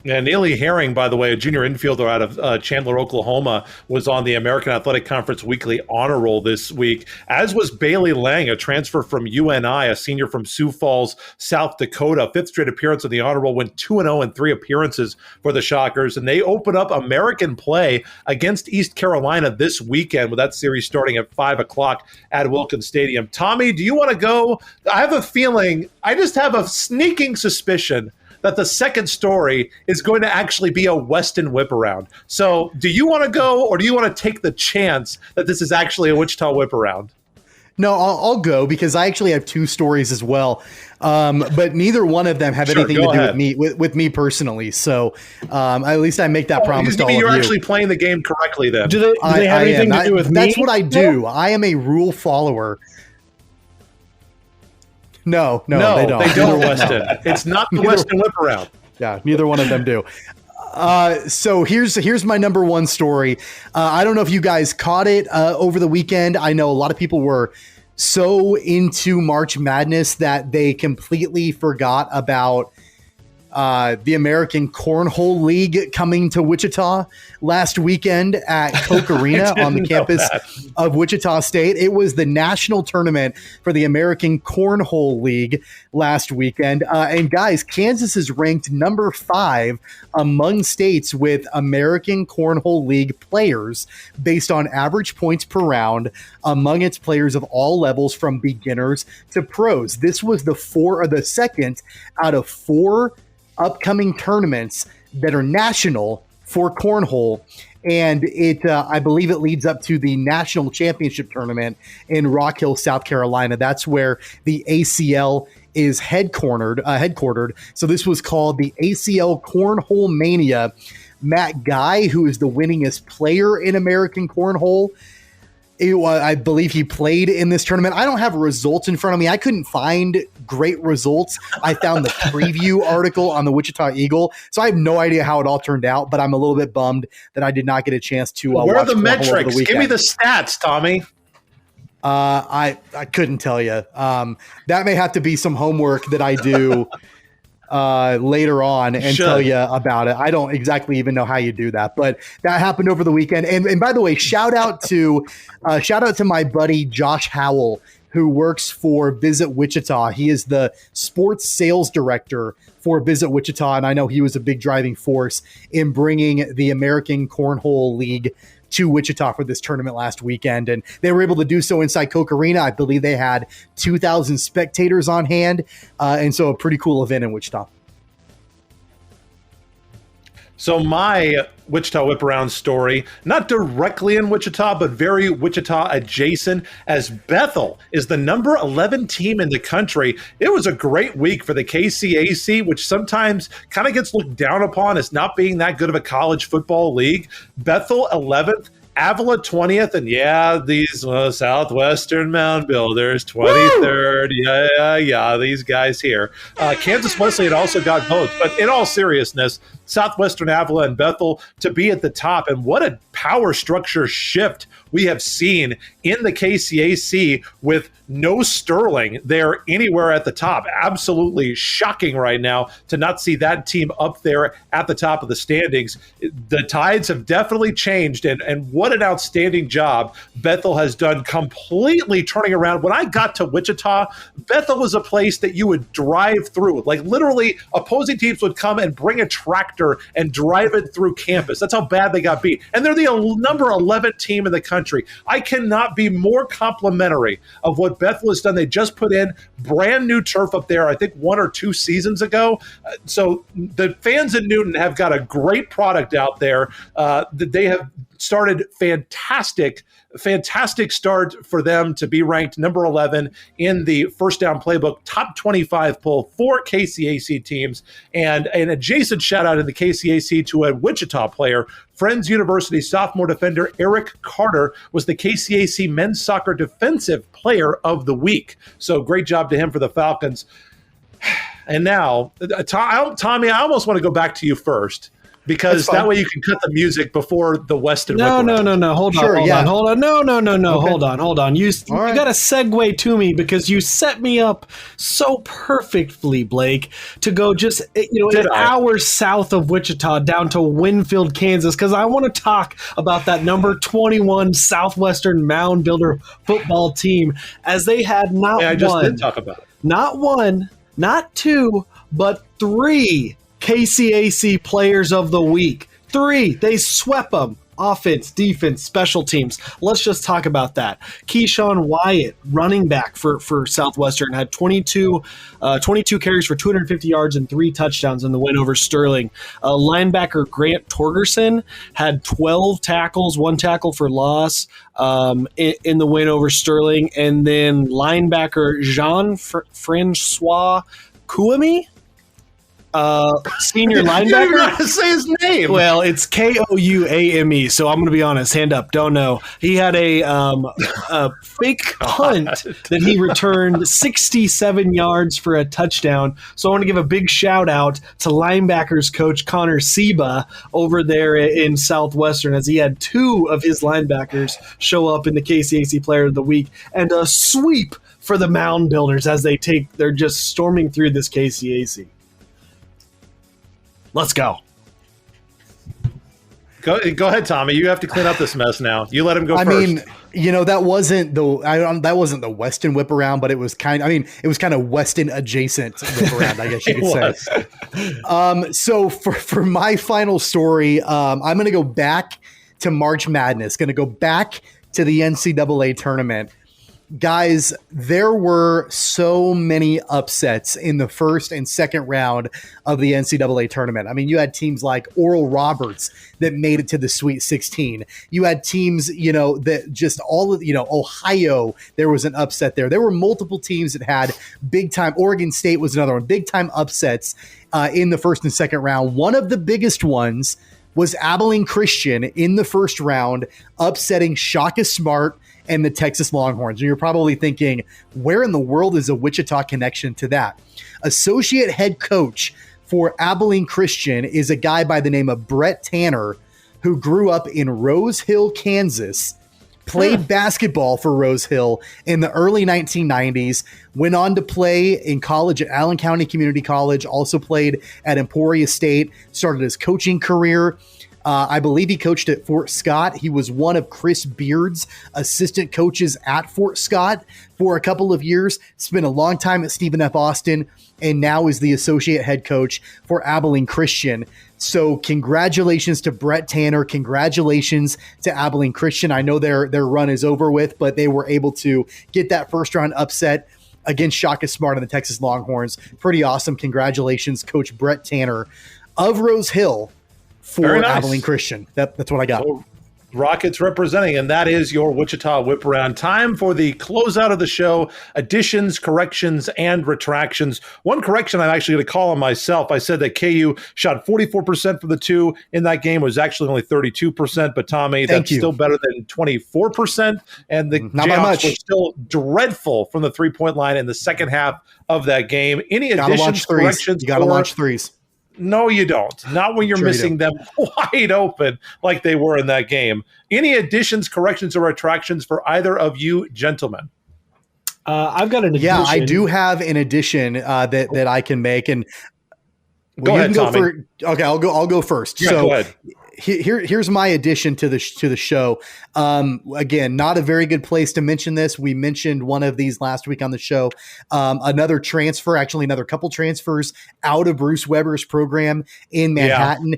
Yeah, Neely Herring, by the way, a junior infielder out of Chandler, Oklahoma, was on the American Athletic Conference Weekly Honor Roll this week, as was Bailey Lang, a transfer from UNI, a senior from Sioux Falls, South Dakota. Fifth straight appearance on the Honor Roll, went 2-0 in 3 appearances for the Shockers, and they open up American play against East Carolina this weekend, with that series starting at 5 o'clock at Wilkins Stadium. Tommy, do you want to go? I have a feeling, I just have a sneaking suspicion that the second story is going to actually be a Weston whip-around. So do you want to go, or do you want to take the chance that this is actually a Wichita whip-around? No, I'll go because I actually have 2 stories as well, but neither one of them have anything to do with me personally. So at least I make that promise to all of you. You're actually playing the game correctly then. Do they have anything to do with me? That's what I do. I am a rule follower. No, they don't. They don't, Weston. It's not the Weston whip-around. Yeah, neither one of them do. So here's my number 1 story. I don't know if you guys caught it over the weekend. I know a lot of people were so into March Madness that they completely forgot about the American Cornhole League coming to Wichita last weekend at Koch Arena on the campus of Wichita State. It was the national tournament for the American Cornhole League last weekend. And guys, Kansas is ranked number 5 among states with American Cornhole League players based on average points per round among its players of all levels from beginners to pros. This was the second out of 4 upcoming tournaments that are national for cornhole, and I believe it leads up to the national championship tournament in Rock Hill, South Carolina. That's where the ACL is headquartered. So this was called the ACL Cornhole Mania. Matt Guy, who is the winningest player in American Cornhole, I believe he played in this tournament. I don't have results in front of me. I couldn't find great results. I found the preview article on the Wichita Eagle, so I have no idea how it all turned out, but I'm a little bit bummed that I did not get a chance to where watch are the metrics? Give me the stats, Tommy. I couldn't tell you. That may have to be some homework that I do later on and tell you about it. I don't exactly even know how you do that, but that happened over the weekend. And by the way, shout out to my buddy Josh Howell, who works for Visit Wichita. He is the sports sales director for Visit Wichita, and I know he was a big driving force in bringing the American Cornhole League to Wichita for this tournament last weekend, and they were able to do so inside Koch Arena. I believe they had 2,000 spectators on hand, and so a pretty cool event in Wichita. So my Wichita whip-around story, not directly in Wichita, but very Wichita adjacent, as Bethel is the number 11 team in the country. It was a great week for the KCAC, which sometimes kind of gets looked down upon as not being that good of a college football league. Bethel 11th, Avila 20th, and these Southwestern Mound Builders 23rd. Yeah, these guys here. Kansas Wesleyan also got votes, but in all seriousness, Southwestern Avila and Bethel to be at the top, and what a power structure shift we have seen in the KCAC with no Sterling there anywhere at the top. Absolutely shocking right now to not see that team up there at the top of the standings. The tides have definitely changed, and what an outstanding job Bethel has done completely turning around. When I got to Wichita, Bethel was a place that you would drive through. Like literally opposing teams would come and bring a tractor and drive it through campus. That's how bad they got beat. And they're the number 11 team in the country. I cannot be more complimentary of what Bethel has done. They just put in brand new turf up there, I think 1 or 2 seasons ago. So the fans in Newton have got a great product out there. They have started fantastic start for them to be ranked number 11 in the First Down Playbook top 25 poll for KCAC teams. And an adjacent shout out in the KCAC to a Wichita player. Friends University sophomore defender Eric Carter was the KCAC men's soccer defensive player of the week. So great job to him for the Falcons. And now, Tommy, I almost want to go back to you first, because that way you can cut the music before the Weston. No. Hold on. No. Okay. Hold on. You got to segue to me, because you set me up so perfectly, Blake, to go just an hour south of Wichita down to Winfield, Kansas, because I want to talk about that number 21 Southwestern Mound Builder football team, as they had not one, not two, but three KCAC players of the week. 3. They swept them. Offense, defense, special teams. Let's just talk about that. Keyshawn Wyatt, running back for Southwestern, had 22 carries for 250 yards and 3 touchdowns in the win over Sterling. Linebacker Grant Torgerson had 12 tackles, 1 tackle for loss in the win over Sterling. And then linebacker Jean-Francois Kouami, senior linebacker. You don't know how to say his name. Well, it's Kouame, so I'm going to be honest. Hand up, don't know. He had a fake punt that he returned 67 yards for a touchdown. So I want to give a big shout out to linebackers coach Connor Seba over there in Southwestern, as he had 2 of his linebackers show up in the KCAC Player of the Week, and a sweep for the Mound Builders as they're just storming through this KCAC. Let's go. Go ahead, Tommy. You have to clean up this mess now. You let him go first. I mean, that wasn't the Weston whip around, but it was kind of Weston adjacent whip around, I guess you could say. So for my final story, I'm going to go back to March Madness. Going to go back to the NCAA tournament. Guys, there were so many upsets in the first and second round of the NCAA tournament. I mean, you had teams like Oral Roberts that made it to the Sweet 16. You had teams, that just all of, Ohio, there was an upset there. There were multiple teams that had big time. Oregon State was another one, big time upsets in the first and second round. One of the biggest ones was Abilene Christian in the first round, upsetting Shaka Smart and the Texas Longhorns. And you're probably thinking, where in the world is a Wichita connection to that? Associate head coach for Abilene Christian is a guy by the name of Brett Tanner, who grew up in Rose Hill, Kansas, played basketball for Rose Hill in the early 1990s, went on to play in college at Allen County Community College, also played at Emporia State, started his coaching career. I believe he coached at Fort Scott. He was one of Chris Beard's assistant coaches at Fort Scott for a couple of years, spent a long time at Stephen F. Austin, and now is the associate head coach for Abilene Christian. So congratulations to Brett Tanner. Congratulations to Abilene Christian. I know their run is over with, but they were able to get that first round upset against Shaka Smart and the Texas Longhorns. Pretty awesome. Congratulations, Coach Brett Tanner of Rose Hill, for Abilene Christian. That's what I got. So, Rockets representing, and that is your Wichita Whip Around. Time for the closeout of the show, additions, corrections, and retractions. One correction I'm actually going to call on myself. I said that KU shot 44% from the 2 in that game. It was actually only 32%, but Tommy, that's still better than 24%. And the Jayhawks were still dreadful from the 3-point line in the second half of that game. Any additions, corrections? You got to launch threes. No, you don't. Not when you're missing them wide open like they were in that game. Any additions, corrections, or retractions for either of you gentlemen? I've got an addition. Yeah, I do have an addition that I can make. And go ahead, Tommy. Okay, I'll go first. Yeah, so go ahead. Here's my addition to the show. Again, not a very good place to mention this. We mentioned one of these last week on the show. Another couple transfers out of Bruce Weber's program in Manhattan.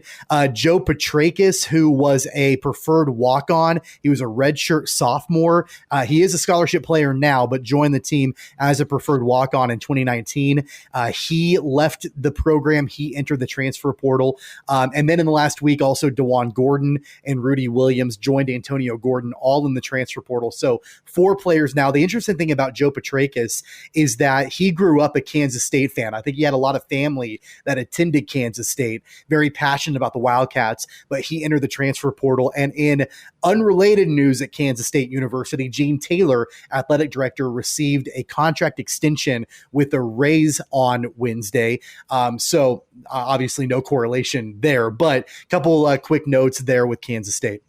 Joe Petrakis, who was a preferred walk-on. He was a redshirt sophomore. He is a scholarship player now, but joined the team as a preferred walk-on in 2019. He left the program. He entered the transfer portal. And then in the last week, also DeWan DeJuan Gordon and Rudy Williams joined Antonio Gordon, all in the transfer portal. So 4 players now. The interesting thing about Joe Petrakis is that he grew up a Kansas State fan. I think he had a lot of family that attended Kansas State, very passionate about the Wildcats, but he entered the transfer portal. And in unrelated news at Kansas State University, Gene Taylor, athletic director, received a contract extension with a raise on Wednesday. So obviously no correlation there, but a couple quick notes there with Kansas State.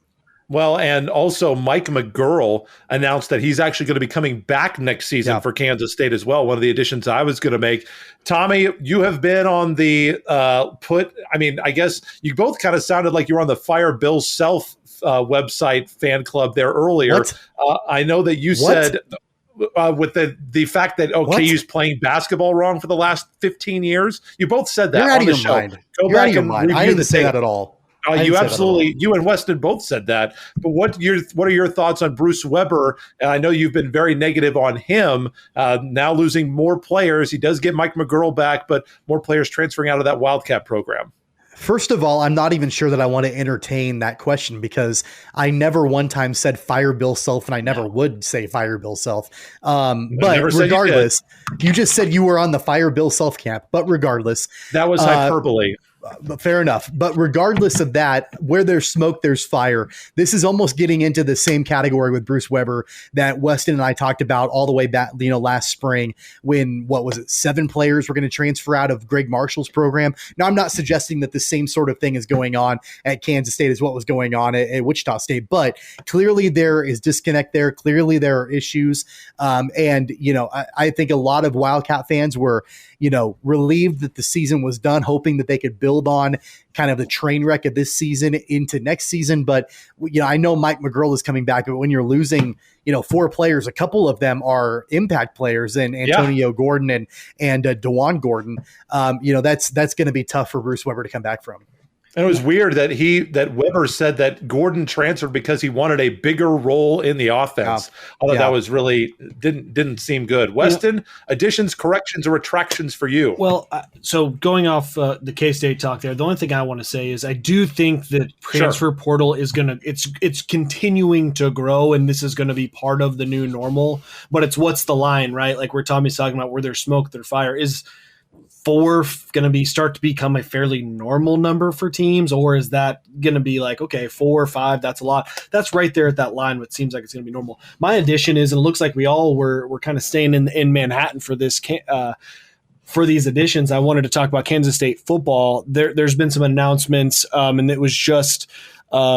Well, and also Mike McGurl announced that he's actually going to be coming back next season for Kansas State as well. One of the additions I was going to make. Tommy, you have been on the I guess you both kind of sounded like you were on the Fire Bill Self website fan club there earlier. I know that you said with the fact that KU's playing basketball wrong for the last 15 years. You both said that on the show. Go back and review I didn't say that at all. You absolutely, you and Weston both said that. But what are your thoughts on Bruce Weber? And I know you've been very negative on him. Now losing more players, he does get Mike McGurl back, but more players transferring out of that Wildcat program. First of all, I'm not even sure that I want to entertain that question because I never one time said Fire Bill Self, and I never would say Fire Bill Self. But regardless, you just said you were on the Fire Bill Self camp. But regardless, that was hyperbole. Fair enough. But regardless of that, where there's smoke, there's fire. This is almost getting into the same category with Bruce Weber that Weston and I talked about all the way back, last spring when, 7 players were going to transfer out of Greg Marshall's program. Now, I'm not suggesting that the same sort of thing is going on at Kansas State as what was going on at Wichita State, but clearly there is disconnect there. Clearly there are issues. I think a lot of Wildcat fans were, relieved that the season was done, hoping that they could build on kind of the train wreck of this season into next season. But, I know Mike McGurl is coming back, but when you're losing, 4 players, a couple of them are impact players and Antonio Gordon and DeJuan Gordon, that's going to be tough for Bruce Weber to come back from. And it was weird that Weber said that Gordon transferred because he wanted a bigger role in the offense. Although that was really didn't seem good. Weston, additions, corrections, or retractions for you? Well, so going off the K-State talk there, the only thing I want to say is I do think that transfer portal is it's continuing to grow, and this is going to be part of the new normal. But it's what's the line, right? Like where Tommy's talking about, where there's smoke, there's fire. Is 4 going to start to become a fairly normal number for teams, or is that going to be like, okay, 4 or 5, that's a lot? That's right there at that line, which seems like it's going to be normal. My addition is, and it looks like we all were kind of staying in Manhattan for this for these editions. I wanted to talk about Kansas State football. There's been some announcements, and it was just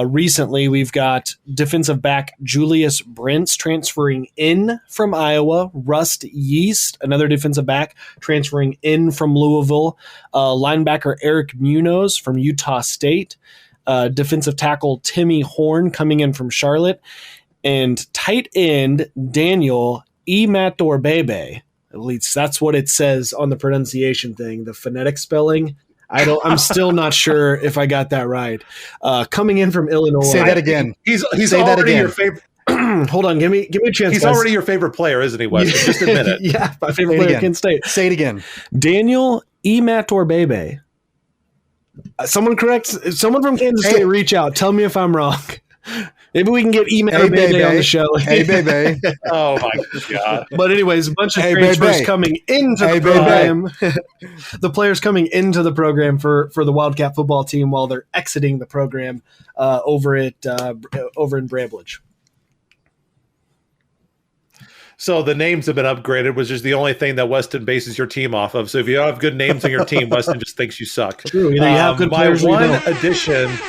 recently we've got defensive back Julius Brents transferring in from Iowa, Rust Yeast, another defensive back transferring in from Louisville, linebacker Eric Munoz from Utah State, defensive tackle Timmy Horn coming in from Charlotte, and tight end Daniel Imatorbebe. At least that's what it says on the pronunciation thing, the phonetic spelling. I'm still not sure if I got that right. Coming in from Illinois. Say that again. He's already your favorite. Hold on, give me a chance. He's already your favorate player, isn't he, Weston? Just admit it. Yeah, my favorite player at Kansas State. Say it again. Daniel Imatorbebe. Someone from Kansas State, reach out. Tell me if I'm wrong. Maybe we can get Imatorbebe on the show. Hey, baby. Oh, my God. But anyways, a bunch of transfers coming into the program. The players coming into the program for the Wildcat football team while they're exiting the program over in Bramblage. So the names have been upgraded, which is the only thing that Weston bases your team off of. So if you don't have good names on your team, Weston just thinks you suck. True. Either you have good players or you don't.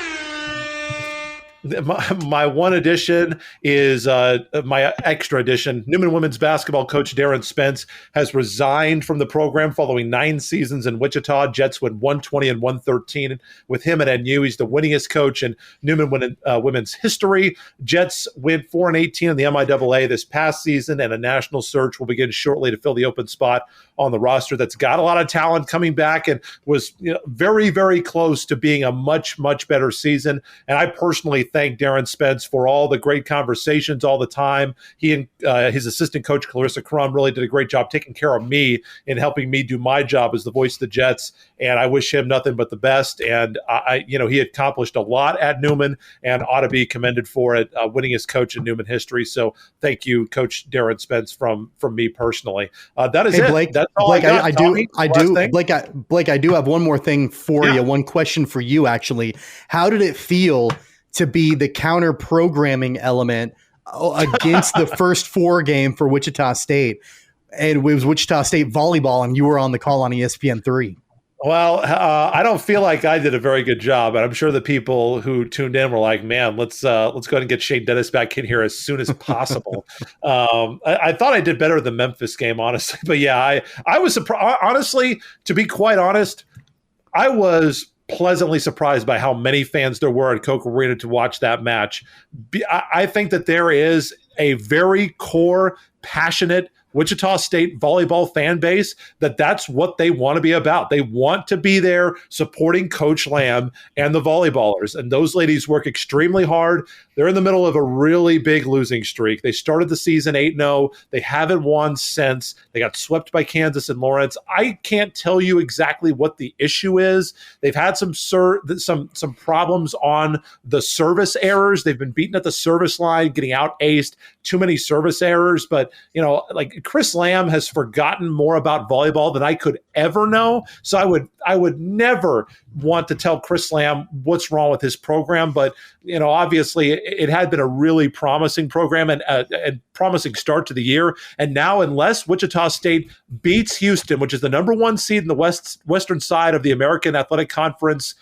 My one addition is my extra addition. Newman women's basketball coach Darren Spence has resigned from the program following 9 seasons in Wichita. Jets win 120 and 113 with him at NU. He's the winningest coach in Newman women's history. Jets win 4-18 in the MIAA this past season, and a national search will begin shortly to fill the open spot on the roster that's got a lot of talent coming back and was very, very close to being a much, much better season. And I personally thank Darren Spence for all the great conversations all the time. He and his assistant coach, Clarissa Crum, really did a great job taking care of me and helping me do my job as the voice of the Jets. And I wish him nothing but the best. And he accomplished a lot at Newman and ought to be commended for it, winningest coach in Newman history. So thank you, Coach Darren Spence, from me personally. That is it. Blake, that's all Blake, I got. Blake, I do have one more thing for you. One question for you, actually. How did it feel to be the counter programming element against the first 4 game for Wichita State? And it was Wichita State volleyball, and you were on the call on ESPN3. Well, I don't feel like I did a very good job, and I'm sure the people who tuned in were like, "Man, let's go ahead and get Shane Dennis back in here as soon as possible." I thought I did better in the Memphis game, honestly, but yeah, I was surprised. Honestly, to be quite honest, I was pleasantly surprised by how many fans there were at Coke Arena to watch that match. I think that there is a very core, passionate Wichita State volleyball fan base that's what they want to be about. They want to be there supporting Coach Lamb and the volleyballers. And those ladies work extremely hard. They're in the middle of a really big losing streak. They started the season 8-0. They haven't won since. They got swept by Kansas and Lawrence. I can't tell you exactly what the issue is. They've had some problems on the service errors. They've been beaten at the service line, getting out-aced, too many service errors. But, Chris Lamb has forgotten more about volleyball than I could ever know. So I would never want to tell Chris Lamb what's wrong with his program. But, obviously it had been a really promising program and promising start to the year. And now, unless Wichita State beats Houston, which is the number 1 seed in the western side of the American Athletic Conference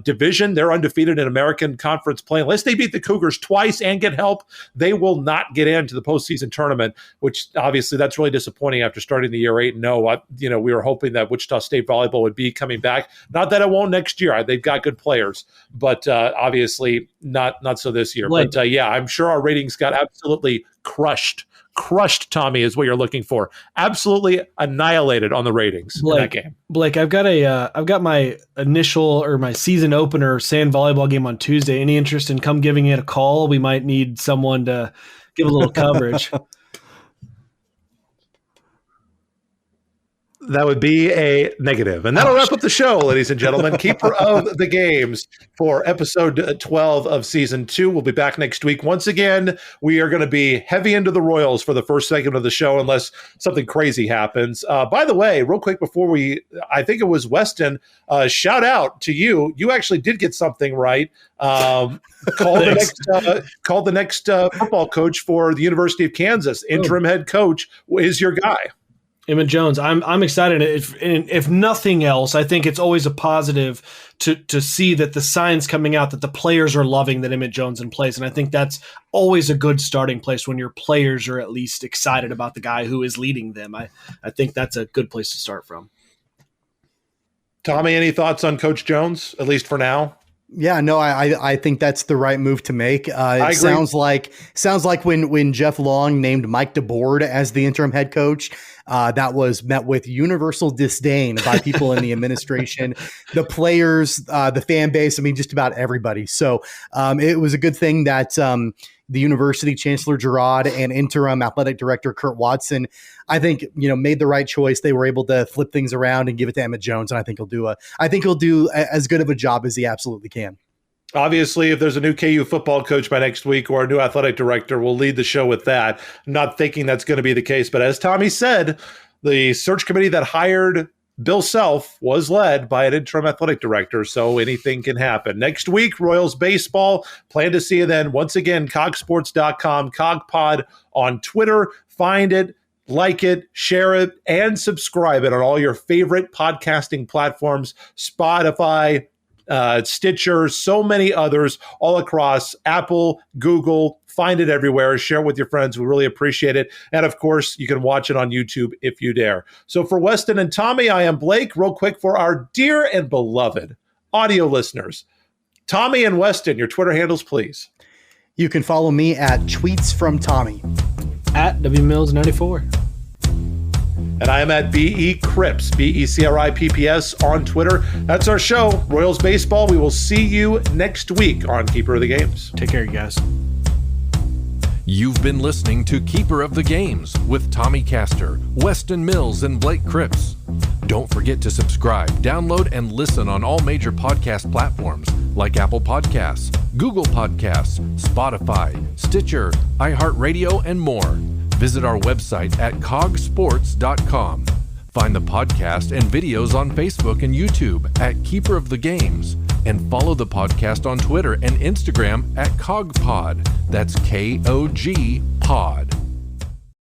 division, they're undefeated in American Conference play. Unless they beat the Cougars twice and get help, they will not get into the postseason tournament, which obviously that's really disappointing after starting the year 8-0. We were hoping that Wichita State volleyball would be coming back. Not that it won't next year. They've got good players, but obviously not so this year. Blake. But I'm sure our ratings got absolutely crushed, Tommy, is what you're looking for. Absolutely annihilated on the ratings in that game. Blake, I've got my initial or my season opener sand volleyball game on Tuesday. Any interest in come giving it a call? We might need someone to give a little coverage. That would be a negative. And that'll wrap up the show, ladies and gentlemen. Keeper of the Games for episode 12 of season 2. We'll be back next week. Once again, we are going to be heavy into the Royals for the first segment of the show, unless something crazy happens. By the way, real quick before I think it was Weston, shout out to you. You actually did get something right. Called the next football coach for the University of Kansas. Interim head coach is your guy. Emmett Jones, I'm excited. If nothing else, I think it's always a positive to see that the signs coming out that the players are loving that Emmett Jones in place, and I think that's always a good starting place when your players are at least excited about the guy who is leading them. I think that's a good place to start from. Tommy, any thoughts on Coach Jones, at least for now? Yeah, no, I think that's the right move to make. It sounds like when Jeff Long named Mike DeBoard as the interim head coach, that was met with universal disdain by people in the administration, the players, the fan base. I mean, just about everybody. So it was a good thing that the university chancellor Gerard and interim athletic director Kurt Watson, I think, made the right choice. They were able to flip things around and give it to Emmett Jones, and I think he'll do as good of a job as he absolutely can. Obviously, if there's a new KU football coach by next week or a new athletic director, we'll lead the show with that. I'm not thinking that's going to be the case, but as Tommy said, the search committee that hired Bill Self was led by an interim athletic director, so anything can happen. Next week, Royals baseball. Plan to see you then. Once again, cogsports.com, CogPod on Twitter. Find it, like it, share it, and subscribe it on all your favorite podcasting platforms, Spotify, Stitcher, so many others all across Apple, Google. Find it everywhere. Share it with your friends. We really appreciate it. And of course, you can watch it on YouTube if you dare. So for Weston and Tommy, I am Blake. Real quick for our dear and beloved audio listeners, Tommy and Weston, your Twitter handles, please. You can follow me at Tweets from Tommy. At WMills94. And I am at BE Cripps, BECRIPPS on Twitter. That's our show, Royals Baseball. We will see you next week on Keeper of the Games. Take care, you guys. You've been listening to Keeper of the Games with Tommy Castor, Weston Mills, and Blake Cripps. Don't forget to subscribe, download, and listen on all major podcast platforms like Apple Podcasts, Google Podcasts, Spotify, Stitcher, iHeartRadio, and more. Visit our website at cogsports.com. Find the podcast and videos on Facebook and YouTube at Keeper of the Games. And follow the podcast on Twitter and Instagram at CogPod. That's KOG Pod.